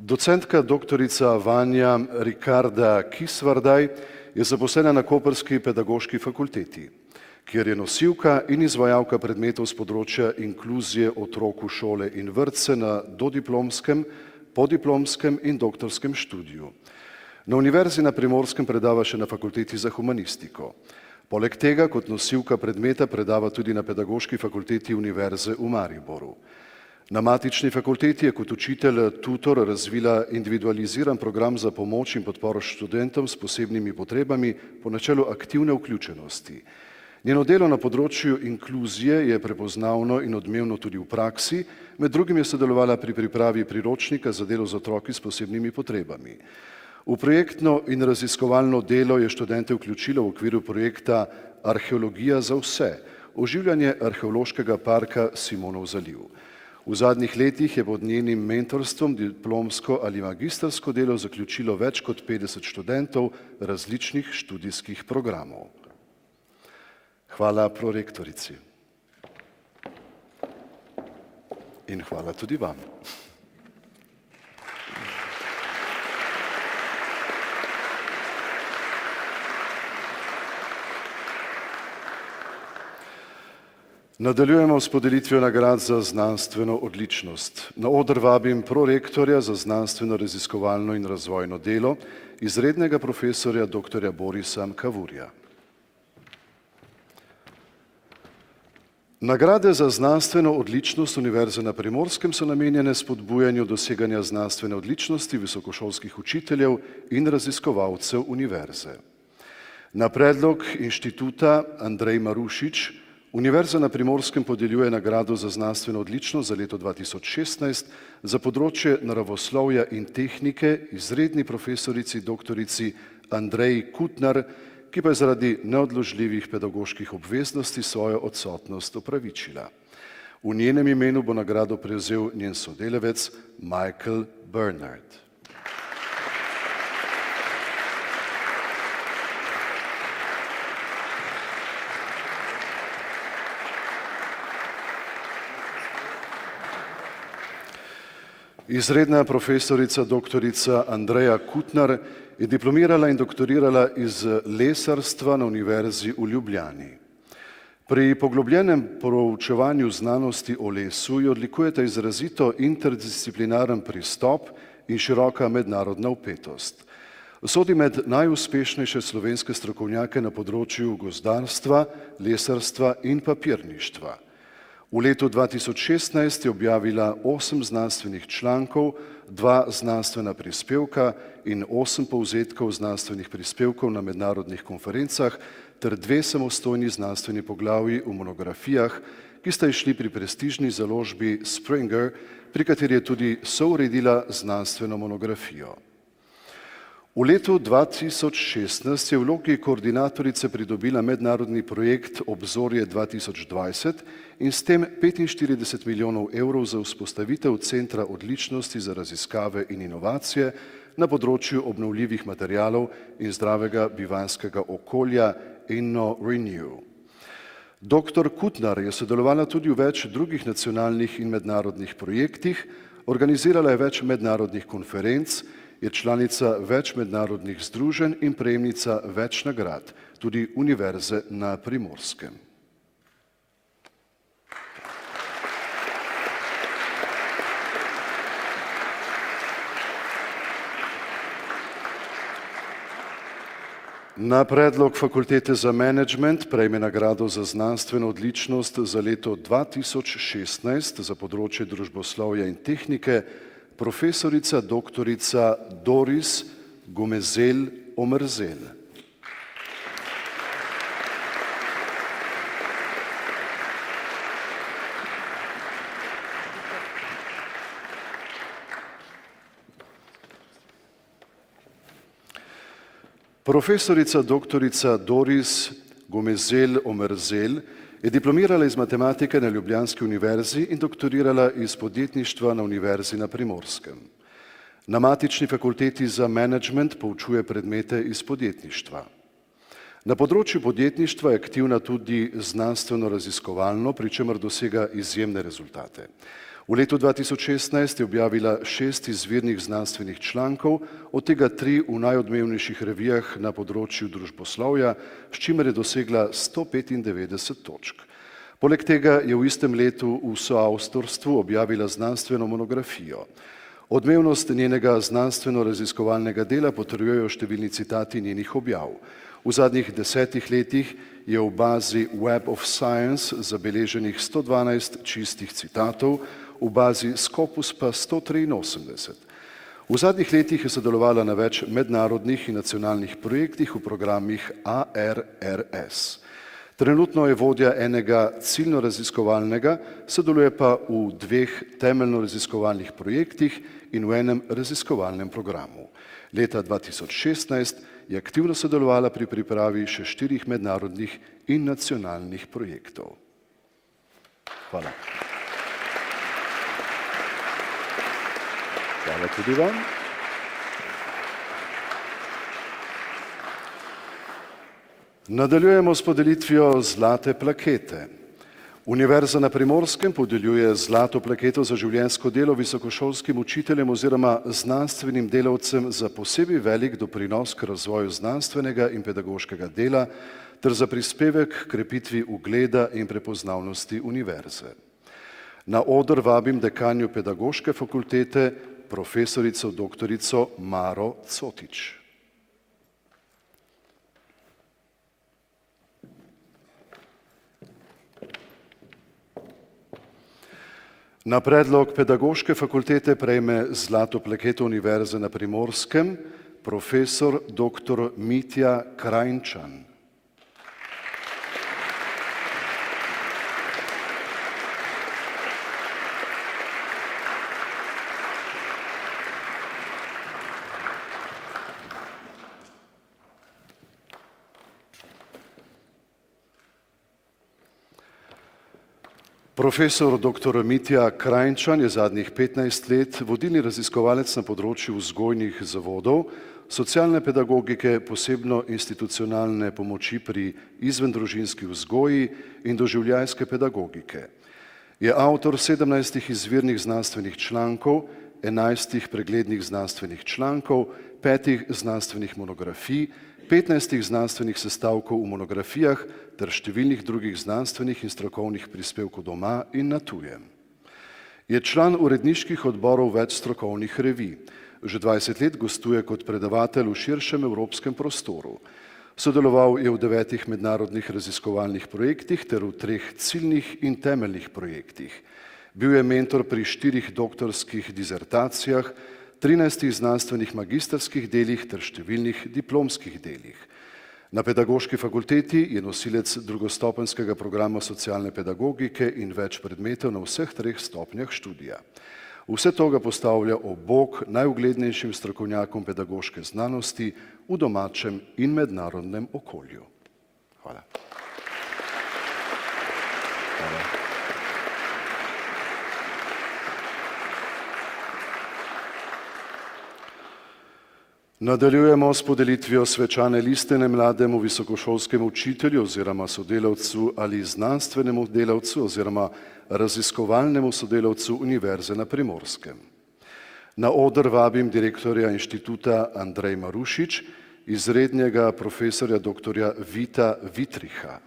Docentka doktorica Vanja Rikarda Kisvardaj je zaposlena na Koprski pedagoški fakulteti, kjer je nosilka in izvajalka predmetov z področja inkluzije otrok v šole in vrtce na dodiplomskem, podiplomskem in doktorskem študiju. Na Univerzi na Primorskem predava še na Fakulteti za humanistiko. Poleg tega kot nosilka predmeta predava tudi na Pedagoški fakulteti Univerze v Mariboru. Na matični fakulteti je kot učitelj tutor razvila individualiziran program za pomoč in podporo študentom s posebnimi potrebami po načelu aktivne vključenosti. Njeno delo na področju inkluzije je prepoznavno in odmevno tudi v praksi, med drugim je sodelovala pri pripravi priročnika za delo z otroki s posebnimi potrebami. V projektno in raziskovalno delo je študente vključila v okviru projekta Arheologija za vse, oživljanje arheološkega parka Simonov zaliv. V zadnjih letih je pod njenim mentorstvom diplomsko ali magistrsko delo zaključilo več kot 50 študentov različnih študijskih programov. Hvala prorektorici. In hvala tudi vam. Nadaljujemo s podelitvijo nagrad za znanstveno odličnost. Na oder vabim prorektorja za znanstveno raziskovalno in razvojno delo, izrednega profesorja dr. Borisa Kavurja. Nagrade za znanstveno odličnost Univerze na Primorskem so namenjene spodbujanju doseganja znanstvene odličnosti visokošolskih učiteljev in raziskovalcev univerze. Na predlog inštituta Andrej Marušič Univerza na Primorskem podeljuje nagrado za znanstveno odličnost za leto 2016 za področje naravoslovja in tehnike izredni profesorici doktorici Andreji Kutnar, ki pa je zaradi neodložljivih pedagoških obveznosti svojo odsotnost opravičila. V njenem imenu bo nagrado prevzel njen sodelavec Michael Bernard. Izredna profesorica doktorica Andreja Kutnar je diplomirala in doktorirala iz lesarstva na Univerzi v Ljubljani. Pri poglobljenem proučevanju znanosti o lesu jo odlikujeta izrazito interdisciplinaren pristop in široka mednarodna vpetost. Sodi med najuspešnejše slovenske strokovnjake na področju gozdarstva, lesarstva in papirništva. V letu 2016 je objavila 8 znanstvenih člankov, 2 znanstvena prispevka in 8 povzetkov znanstvenih prispevkov na mednarodnih konferencah ter 2 samostojni znanstveni poglavji v monografijah, ki sta izšli pri prestižni založbi Springer, pri kateri je tudi souredila znanstveno monografijo. V letu 2016 je v vlogi koordinatorice pridobila mednarodni projekt Obzorje 2020 in s tem 45 milijonov evrov za vzpostavitev Centra odličnosti za raziskave in inovacije na področju obnovljivih materialov in zdravega bivanjskega okolja InnoRenew. Dr. Kutnar je sodelovala tudi v več drugih nacionalnih in mednarodnih projektih, organizirala je več mednarodnih konferenc, je članica več mednarodnih združenj in prejemnica več nagrad, tudi Univerze na Primorskem. Na predlog Fakultete za menedžment prejme nagrado za znanstveno odličnost za leto 2016 za področje družboslovja in tehnike profesorica doktorica Doris Gomezel Omerzel. Profesorica doktorica Doris Gomezel Omerzel je diplomirala iz matematike na Ljubljanski univerzi in doktorirala iz podjetništva na Univerzi na Primorskem. Na matični fakulteti za menedžment poučuje predmete iz podjetništva. Na področju podjetništva je aktivna tudi znanstveno-raziskovalno, pri čemer dosega izjemne rezultate. V letu 2016 je objavila 6 izvirnih znanstvenih člankov, od tega 3 v najodmevnejših revijah na področju družboslovja, s čimer je dosegla 195 točk. Poleg tega je v istem letu v soavtorstvu objavila znanstveno monografijo. Odmevnost njenega znanstveno-raziskovalnega dela potrjujejo številni citati njenih objav. V zadnjih 10 letih je v bazi Web of Science zabeleženih 112 čistih citatov, v bazi Scopus pa 183. V zadnjih letih je sodelovala na več mednarodnih in nacionalnih projektih v programih ARRS. Trenutno je vodja enega ciljno-raziskovalnega, sodeluje pa v 2 temeljno-raziskovalnih projektih in v enem raziskovalnem programu. Leta 2016 je aktivno sodelovala pri pripravi še 4 mednarodnih in nacionalnih projektov. Hvala. Hvala tudi vam. Nadaljujemo s podelitvijo zlate plakete. Univerza na Primorskem podeljuje zlato plaketo za življenjsko delo visokošolskim učiteljem oziroma znanstvenim delavcem za posebej velik doprinos k razvoju znanstvenega in pedagoškega dela ter za prispevek k krepitvi ugleda in prepoznavnosti univerze. Na oder vabim dekanjo Pedagoške fakultete, profesorico doktorico Maro Cotič. Na predlog Pedagoške fakultete prejme zlato plaketo Univerze na Primorskem profesor dr. Mitja Krajnčan. Profesor dr. Mitja Krajnčan je zadnjih 15 let vodilni raziskovalec na področju vzgojnih zavodov, socialne pedagogike, posebno institucionalne pomoči pri izvendružinski vzgoji in doživljajske pedagogike. Je avtor 17 izvirnih znanstvenih člankov, 11 preglednih znanstvenih člankov, 5 znanstvenih monografij, 15 znanstvenih sestavkov v monografijah ter številnih drugih znanstvenih in strokovnih prispevkov doma in na tujem. Je član uredniških odborov več strokovnih revij. Že 20 let gostuje kot predavatelj v širšem evropskem prostoru. Sodeloval je v 9 mednarodnih raziskovalnih projektih ter v 3 ciljnih in temeljnih projektih. Bil je mentor pri 4 doktorskih disertacijah, 13 znanstvenih magistrskih delih ter številnih diplomskih delih. Na Pedagoški fakulteti je nosilec drugostopenjskega programa socialne pedagogike in več predmetov na vseh 3 stopnjah študija. Vse to ga postavlja ob bok najuglednejšim strokovnjakom pedagoške znanosti v domačem in mednarodnem okolju. Hvala. Hvala. Nadaljujemo s podelitvijo svečane listine mlademu visokošolskemu učitelju oziroma sodelavcu ali znanstvenemu delavcu oziroma raziskovalnemu sodelavcu Univerze na Primorskem. Na oder vabim direktorja inštituta Andrej Marušič, izrednega profesorja dr. Vita Vitriha.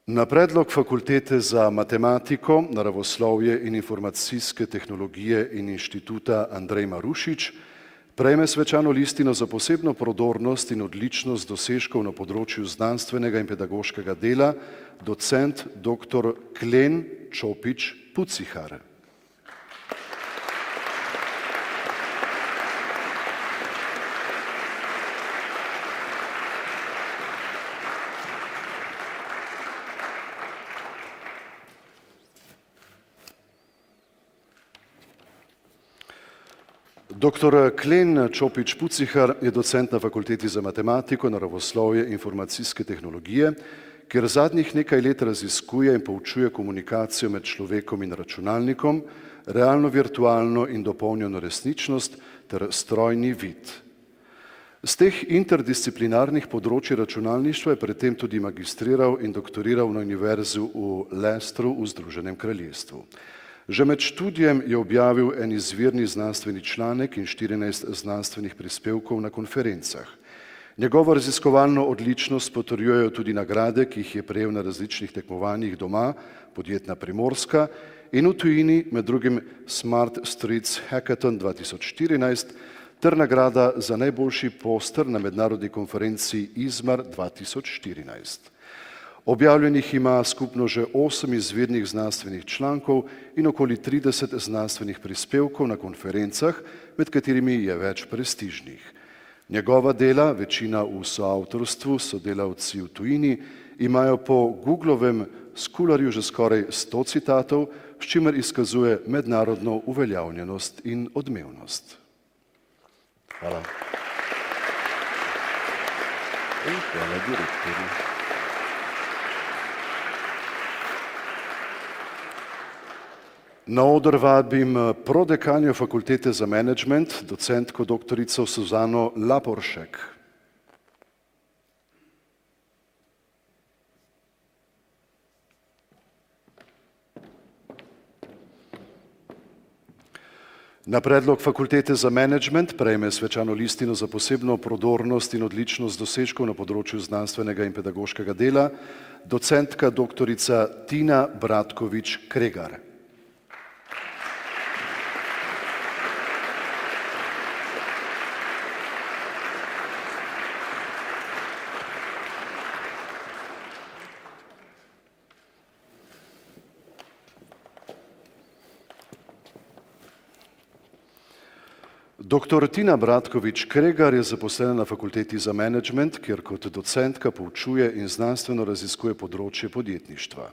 Na predlog Fakultete za matematiko, naravoslovje in informacijske tehnologije in inštituta Andrej Marušič prejme svečano listino za posebno prodornost in odličnost dosežkov na področju znanstvenega in pedagoškega dela docent dr. Klen Čopič Pucihar. Dr. Klen Čopič Pucihar je docent na Fakulteti za matematiko, naravoslovje in informacijske tehnologije, kjer zadnjih nekaj let raziskuje in poučuje komunikacijo med človekom in računalnikom, realno, virtualno in dopolnjeno resničnost ter strojni vid. Z teh interdisciplinarnih področji računalništva je predtem tudi magistriral in doktoriral na Univerzi v Leicesteru v Združenem kraljestvu. Že med študijem je objavil en izvirni znanstveni članek in 14 znanstvenih prispevkov na konferencah. Njegovo raziskovalno odličnost potrjujejo tudi nagrade, ki jih je prejel na različnih tekmovanjih doma, Podjetna Primorska, in v tujini med drugim Smart Streets Hackathon 2014 ter nagrada za najboljši poster na mednarodni konferenci Izmar 2014. Objavljenih ima skupno že 8 izvirnih znanstvenih člankov in okoli 30 znanstvenih prispevkov na konferencah, med katerimi je več prestižnih. Njegova dela, večina v soavtorstvu s sodelavci v tujini, imajo po Googlovem Scholarju že skoraj 100 citatov, s čimer izkazuje mednarodno uveljavljenost in odmevnost. Hvala. Hvala direktorju. Na oder vabim prodekanjo Fakultete za menedžment, docentko doktorico Suzano Laporšek. Na predlog Fakultete za menedžment prejme svečano listino za posebno prodornost in odličnost dosežkov na področju znanstvenega in pedagoškega dela docentka doktorica Tina Bratkovič-Kregar. Dr. Tina Bratkovič-Kregar je zaposlena na Fakulteti za menedžment, kjer kot docentka poučuje in znanstveno raziskuje področje podjetništva.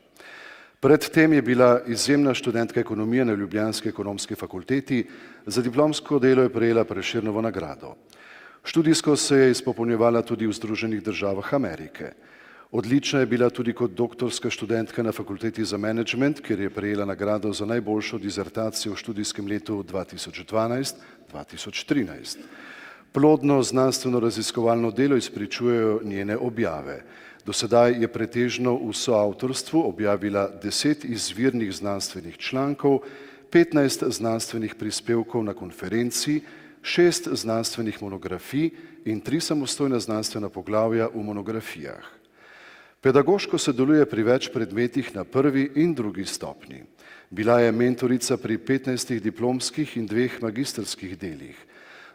Predtem je bila izjemna študentka ekonomije na ljubljanski ekonomski fakulteti, za diplomsko delo je prejela Prešernovo nagrado. Študijsko se je izpopolnjevala tudi v Združenih državah Amerike. Odlična je bila tudi kot doktorska študentka na Fakulteti za menedžment, kjer je prejela nagrado za najboljšo dizertacijo v študijskem letu 2012-2013. Plodno znanstveno-raziskovalno delo izpričujejo njene objave. Do sedaj je pretežno v soavtorstvu objavila 10 izvirnih znanstvenih člankov, 15 znanstvenih prispevkov na konferenci, 6 znanstvenih monografij in 3 samostojna znanstvena poglavja v monografijah. Pedagoško sodeluje pri več predmetih na prvi in drugi stopnji. Bila je mentorica pri 15 diplomskih in 2 magistrskih delih.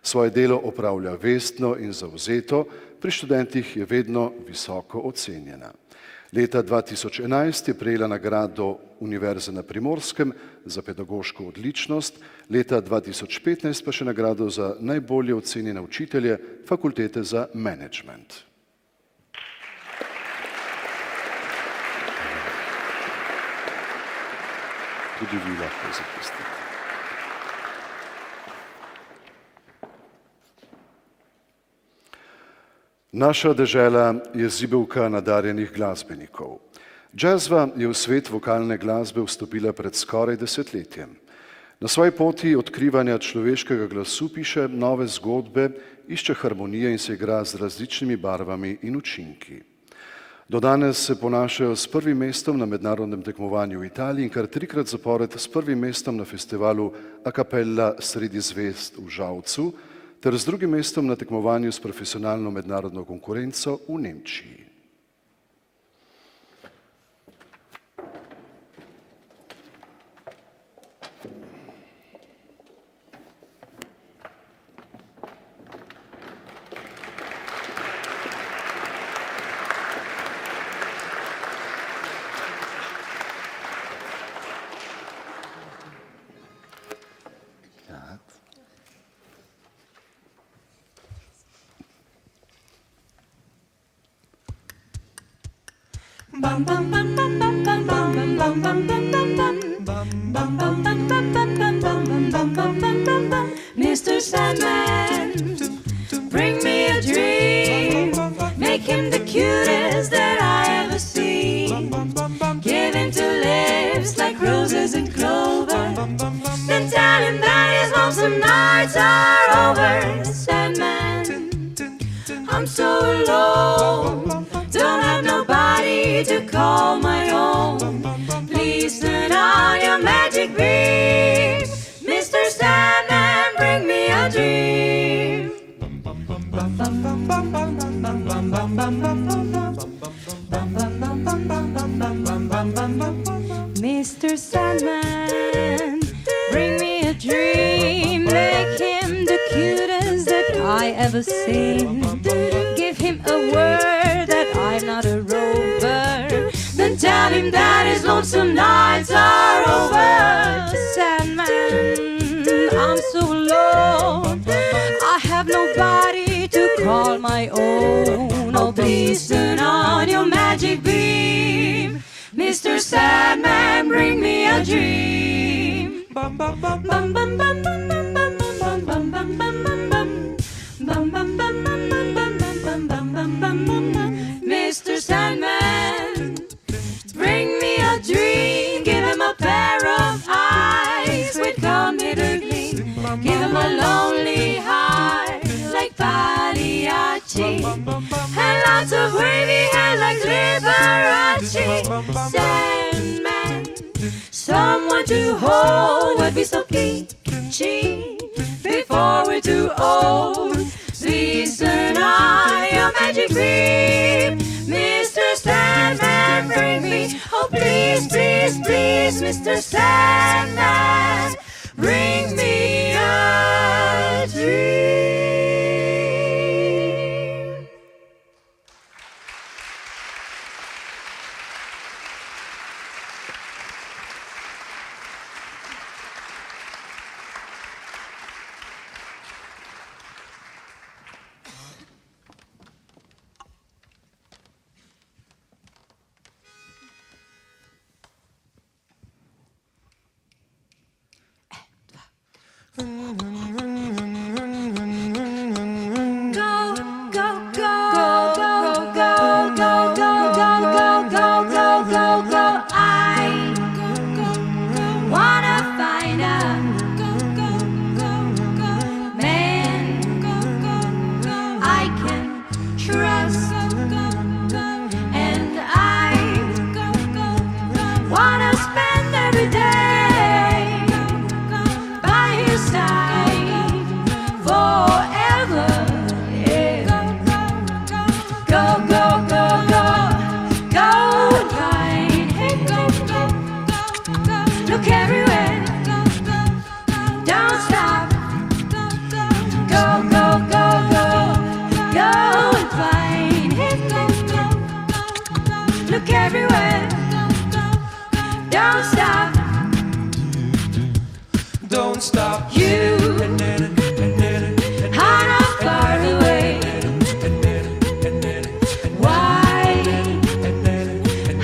Svoje delo opravlja vestno in zavzeto, pri študentih je vedno visoko ocenjena. Leta 2011 je prejela nagrado Univerze na Primorskem za pedagoško odličnost, leta 2015 pa še nagrado za najbolje ocenjene učitelje Fakultete za menedžment. Tudi vi lahko zapustite. Naša dežela je zibelka nadarjenih glasbenikov. Džezva je v svet vokalne glasbe vstopila pred skoraj desetletjem. Na svoji poti odkrivanja človeškega glasu piše nove zgodbe, išče harmonije in se igra z različnimi barvami in učinki. Do danes se ponašajo s prvim mestom na mednarodnem tekmovanju v Italiji in kar 3-krat zapored s prvim mestom na festivalu A Cappella Sredi zvezd v Žalcu ter z drugim mestom na tekmovanju s profesionalno mednarodno konkurenco v Nemčiji. Mr. Sandman, bring me a dream. Make him the cutest that I ever seen. Give him 2 lips like roses and clover. Then tell him that his lonesome nights are over. Sandman, I'm so alone. Don't have nobody to call my own. Please turn on your magic beam. Mr. Sandman, bring me a dream. Mr. Sandman, sin. Give him a word that I'm not a rover. Then tell him that his lonesome nights are over. Sandman, I'm so alone. I have nobody to call my own. Oh, please turn on your magic beam. Mr. Sandman, bring me a dream. Bum bum bum bum bum bum bum bum bum bum bum bum bum bum. Bum bum bum bum bum bum bum bum bum bum bum. Mr. Sandman, bring me a dream. Give him a pair of eyes with glitter gleam. Give him a lonely heart like Pagliacci, and lots of wavy hair like Liberace. Sandman, someone to hold would be so peachy before we're too old. Please turn on your magic beam. Mr. Sandman, bring me, oh please, please, please, Mr. Sandman, bring me a dream. Don't stop. You are not far away. Why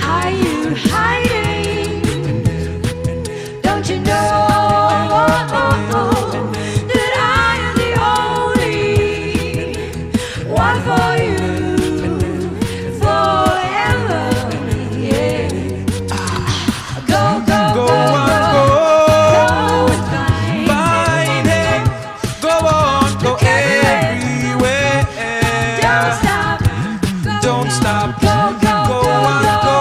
are you hiding? Don't you know that I am the only one for you forever? Yeah. Go, go, go, go. Don't stop. Go, go, Go go, on, go, go.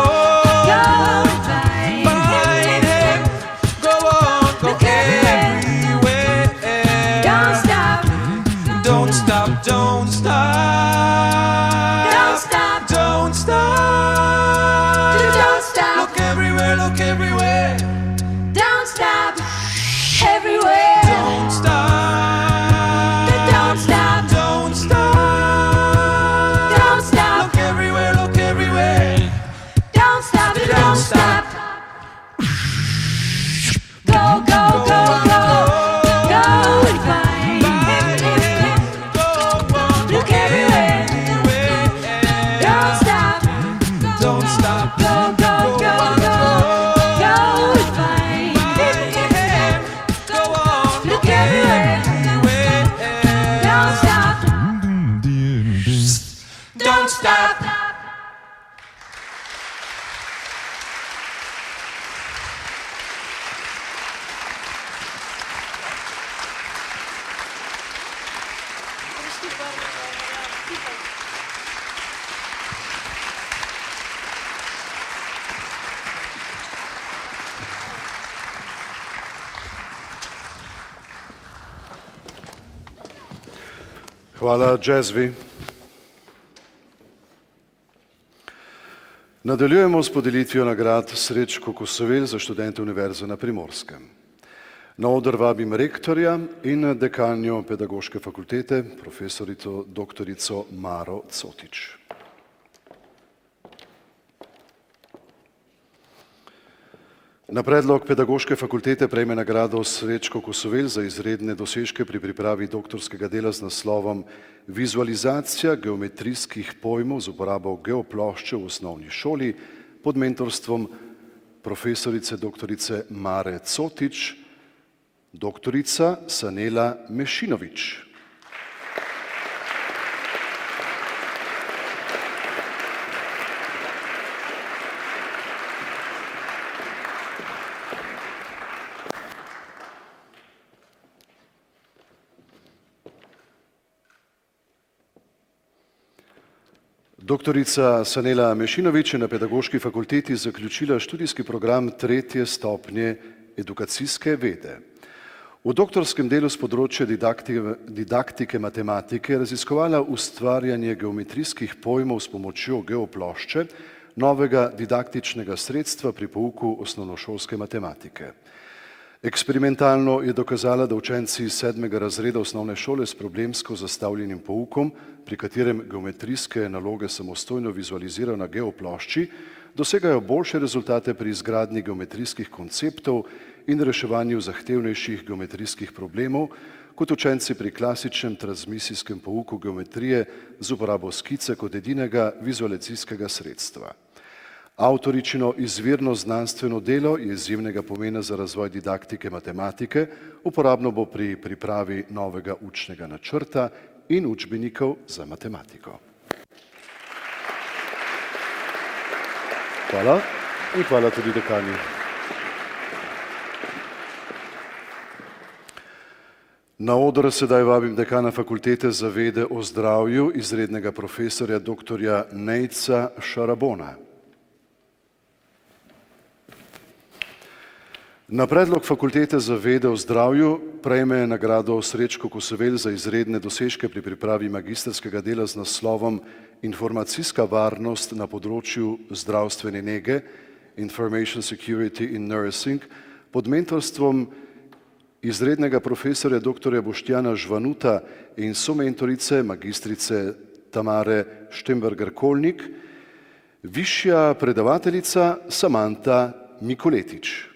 go and find Find him. Go on, go Look everywhere. Don't stop, Don't stop, don't stop. don't stop, Don't stop. don't stop, Look everywhere, look everywhere. don't stop, everywhere. Don't stop. Don't stop, Don't stop. don't stop, Look everywhere, look everywhere. don't stop, don't stop. Go, go, go, go, go and find him. Look everywhere. Don't stop, Don't stop. go, go, go, go, go and find him. Go on. Look everywhere. Don't stop, don't stop. Hvala, Jazvi. Nadaljujemo s podelitvijo nagrad Srečko Kosovel za študente Univerze na Primorskem. Na oder vabim rektorja in dekanjo Pedagoške fakultete, profesorico doktorico Maro Cotič. Na predlog Pedagoške fakultete prejme nagrado Srečko Kosovel za izredne dosežke pri pripravi doktorskega dela z naslovom Vizualizacija geometrijskih pojmov z uporabo geoplošče v osnovni šoli pod mentorstvom profesorice doktorice Mare Cotič, doktorica Sanela Mešinović. Doktorica Sanela Mešinović je na Pedagoški fakulteti zaključila študijski program 3. stopnje edukacijske vede. V doktorskem delu z področja didaktike matematike je raziskovala ustvarjanje geometrijskih pojmov s pomočjo geoplošče, novega didaktičnega sredstva pri pouku osnovnošolske matematike. Eksperimentalno je dokazala, da učenci 7. razreda osnovne šole s problemsko zastavljenim poukom, pri katerem geometrijske naloge samostojno vizualizirajo na geoplošči, dosegajo boljše rezultate pri izgradnji geometrijskih konceptov in reševanju zahtevnejših geometrijskih problemov, kot učenci pri klasičnem transmisijskem pouku geometrije z uporabo skice kot edinega vizualizacijskega sredstva. Avtoričino izvirno znanstveno delo je izjemnega pomena za razvoj didaktike matematike, uporabno bo pri pripravi novega učnega načrta in učbenikov za matematiko. Hvala in hvala tudi dekanji. Na oder sedaj vabim dekana Fakultete za vede o zdravju, izrednega profesorja dr. Nejca Šarabona. Na predlog Fakultete za vede o zdravju prejme nagrado Srečko Kosovel za izredne dosežke pri pripravi magistrskega dela z naslovom Informacijska varnost na področju zdravstvene nege, Information Security in Nursing, pod mentorstvom izrednega profesorja dr. Boštjana Žvanuta in somentorice magistrice Tamare Štemberger-Kolnik, višja predavateljica Samanta Mikoletič.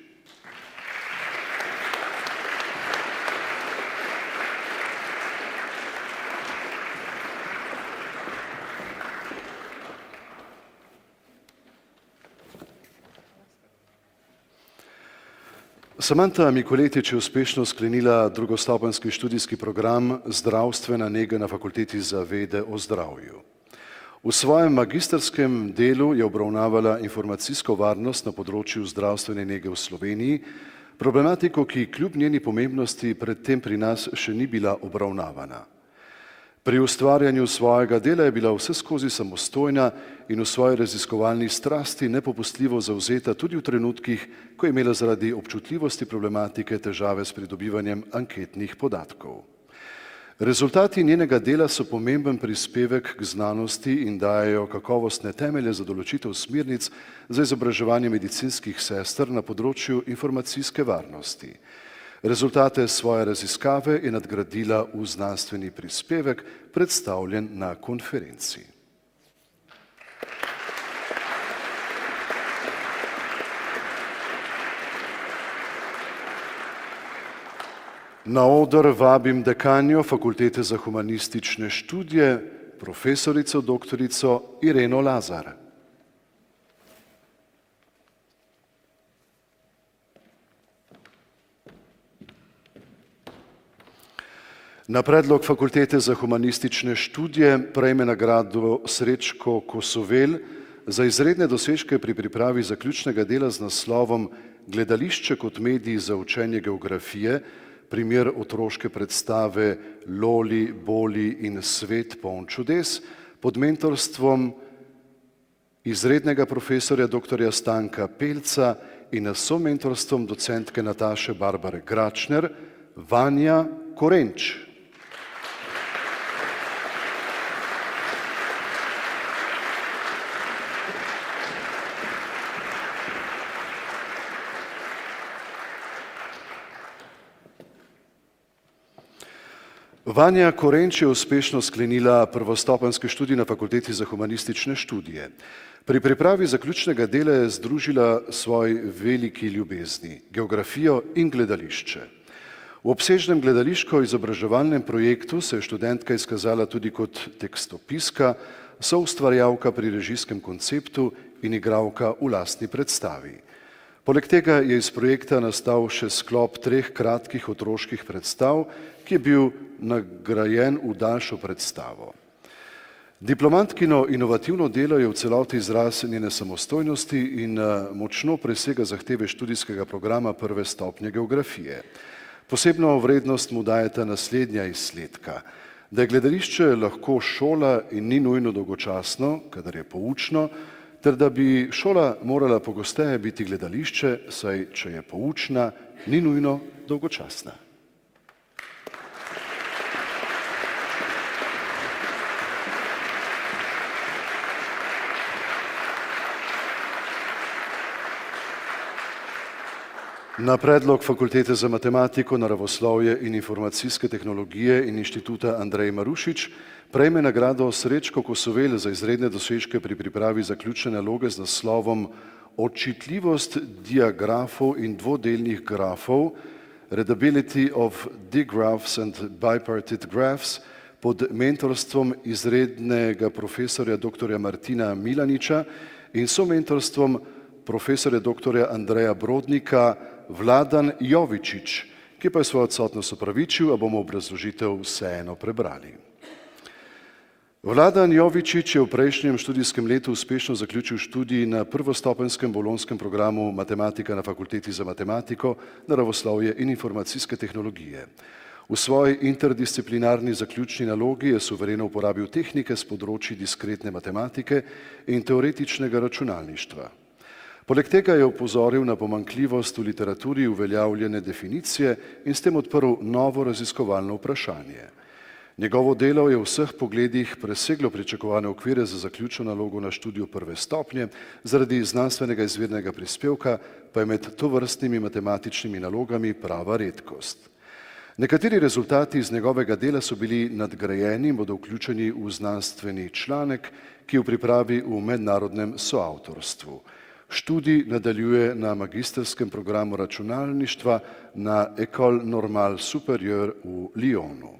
Samanta Mikoletič je uspešno sklenila drugostopenjski študijski program Zdravstvena nega na Fakulteti za vede o zdravju. V svojem magistrskem delu je obravnavala informacijsko varnost na področju zdravstvene nege v Sloveniji, problematiko, ki kljub njeni pomembnosti predtem pri nas še ni bila obravnavana. Pri ustvarjanju svojega dela je bila vseskozi samostojna in v svoji raziskovalni strasti nepopustljivo zavzeta tudi v trenutkih, ko je imela zaradi občutljivosti problematike težave s pridobivanjem anketnih podatkov. Rezultati njenega dela so pomemben prispevek k znanosti in dajejo kakovostne temelje za določitev smernic za izobraževanje medicinskih sester na področju informacijske varnosti. Rezultate svoje raziskave je nadgradila v znanstveni prispevek, predstavljen na konferenci. Na oder vabim dekanjo Fakultete za humanistične študije, profesorico doktorico Ireno Lazar. Na predlog Fakultete za humanistične študije prejme nagrado Srečko Kosovel za izredne dosežke pri pripravi zaključnega dela z naslovom Gledališče kot medij za učenje geografije, primer otroške predstave Loli, Boli in svet poln čudes, pod mentorstvom izrednega profesorja dr. Stanka Pelca in somentorstvom docentke Nataše Barbare Gračner, Vanja Korenč. Vanja Korenč je uspešno sklenila prvostopenjski študij na Fakulteti za humanistične študije. Pri pripravi zaključnega dela je združila svoj veliki ljubezni, geografijo in gledališče. V obsežnem gledališko-izobraževalnem projektu se je študentka izkazala tudi kot tekstopiska, soustvarjalka pri režijskem konceptu in igralka v lastni predstavi. Poleg tega je iz projekta nastal še sklop 3 kratkih otroških predstav, ki je bil nagrajen v daljšo predstavo. Diplomantkino inovativno delo je v celoti izraz njene samostojnosti in močno presega zahteve študijskega programa prve stopnje geografije. Posebno vrednost mu dajeta naslednja izsledka, da je gledališče lahko šola in ni nujno dolgočasno, kadar je poučno, ter da bi šola morala pogosteje biti gledališče, saj če je poučna, ni nujno dolgočasna. Na predlog Fakultete za matematiko, naravoslovje in informacijske tehnologije in Inštituta Andrej Marušič prejme nagrado Srečko Kosovel za izredne dosežke pri pripravi zaključne naloge z naslovom Očitljivost diagrafov in dvodelnih grafov, Readability of Digraphs and Bipartite Graphs pod mentorstvom izrednega profesorja dr. Martina Milaniča in somentorstvom profesorja dr. Andreja Brodnika Vladan Jovičič, ki pa je svojo odsotnost opravičil, a bomo obrazložitev vseeno prebrali. Vladan Jovičič je v prejšnjem študijskem letu uspešno zaključil študij na prvostopenjskem bolonjskem programu Matematika na Fakulteti za matematiko, naravoslovje in informacijske tehnologije. V svoji interdisciplinarni zaključni nalogi je suvereno uporabil tehnike s področji diskretne matematike in teoretičnega računalništva. Poleg tega je opozoril na pomanjkljivost v literaturi uveljavljene definicije in s tem odprl novo raziskovalno vprašanje. Njegovo delo je v vseh pogledih preseglo pričakovane okvire za zaključno nalogo na študiju prve stopnje, zaradi znanstvenega izvirnega prispevka pa je med tovrstnimi matematičnimi nalogami prava redkost. Nekateri rezultati iz njegovega dela so bili nadgrajeni in bodo vključeni v znanstveni članek, ki je v pripravi v mednarodnem soavtorstvu. Študij nadaljuje na magistrskem programu računalništva na École Normale Supérieure v Lyonu.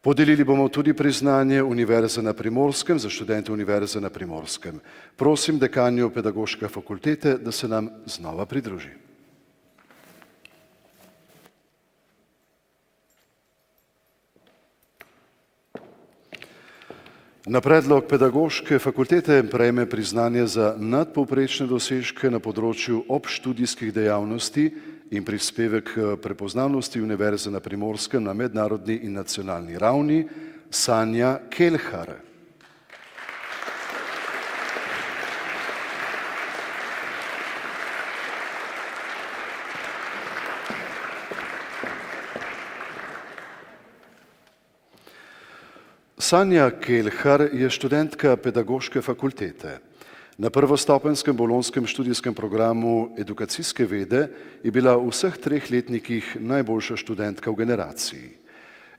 Podelili bomo tudi priznanje Univerze na Primorskem za študente Univerze na Primorskem. Prosim dekanjo Pedagoške fakultete, da se nam znova pridruži. Na predlog Pedagoške fakultete prejme priznanje za nadpovprečne dosežke na področju obštudijskih dejavnosti in prispevek k prepoznavnosti Univerze na Primorskem na mednarodni in nacionalni ravni Sanja Kelhar. Sanja Kelhar je študentka Pedagoške fakultete. Na prvostopenjskem bolonjskem študijskem programu edukacijske vede je bila v vseh 3 letnikih najboljša študentka v generaciji.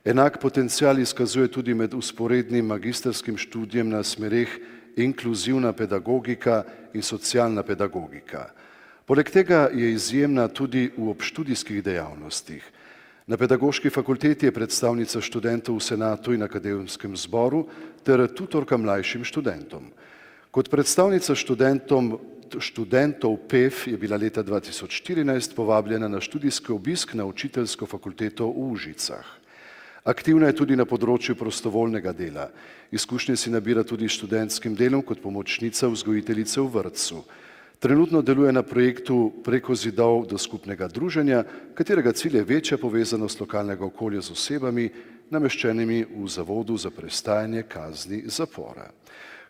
Enak potencial izkazuje tudi med vzporednim magistrskim študijem na smereh inkluzivna pedagogika in socialna pedagogika. Poleg tega je izjemna tudi v obštudijskih dejavnostih. Na Pedagoški fakulteti je predstavnica študentov v senatu in akademskem zboru ter tutorka mlajšim študentom. Kot predstavnica študentov PEF je bila leta 2014 povabljena na študijski obisk na učiteljsko fakulteto v Užicah. Aktivna je tudi na področju prostovoljnega dela. Izkušnje si nabira tudi s študentskim delom kot pomočnica vzgojiteljice v vrtcu. Trenutno deluje na projektu Preko zidov do skupnega druženja, katerega cilj je večja povezanost lokalnega okolja z osebami, nameščenimi v Zavodu za prestajanje kazni zapora.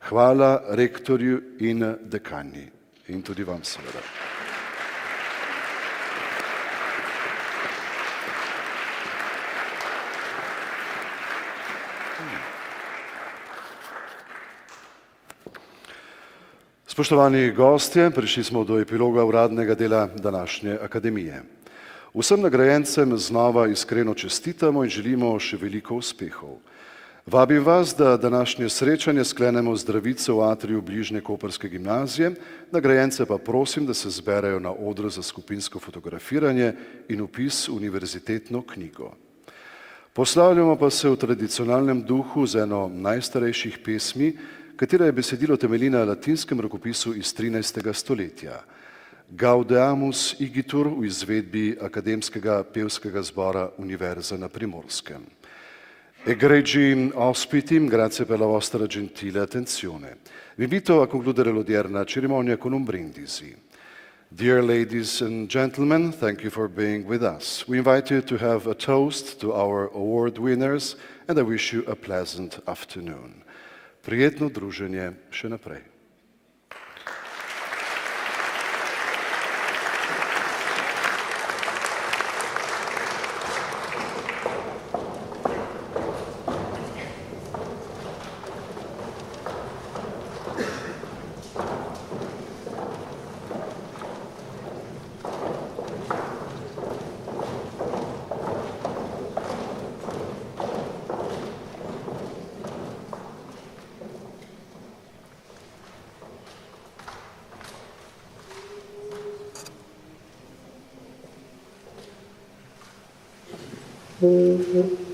Hvala rektorju in dekanji in tudi vam seveda. Spoštovani gostje, prišli smo do epiloga uradnega dela današnje akademije. Vsem nagrajencem znova iskreno čestitamo in želimo še veliko uspehov. Vabim vas, da današnje srečanje sklenemo z zdravico v atriju bližnje koprske gimnazije, nagrajence pa prosim, da se zberejo na odru za skupinsko fotografiranje in vpis v univerzitetno knjigo. Poslavljamo pa se v tradicionalnem duhu z eno najstarejših pesmi, katera je besedilo temelji na latinskem rokopisu iz 13. stoletja. Gaudeamus igitur v izvedbi Akademskega pevskega zbora Univerze na Primorskem. Egregi ospiti, grazie per la vostra gentile attenzione. Vi invito a concludere l'odierna cerimonia con un brindisi. Dear ladies and gentlemen, thank you for being with us. We invite you to have a toast to our award winners and I wish you a pleasant afternoon. Prijetno druženje še naprej. Thank you.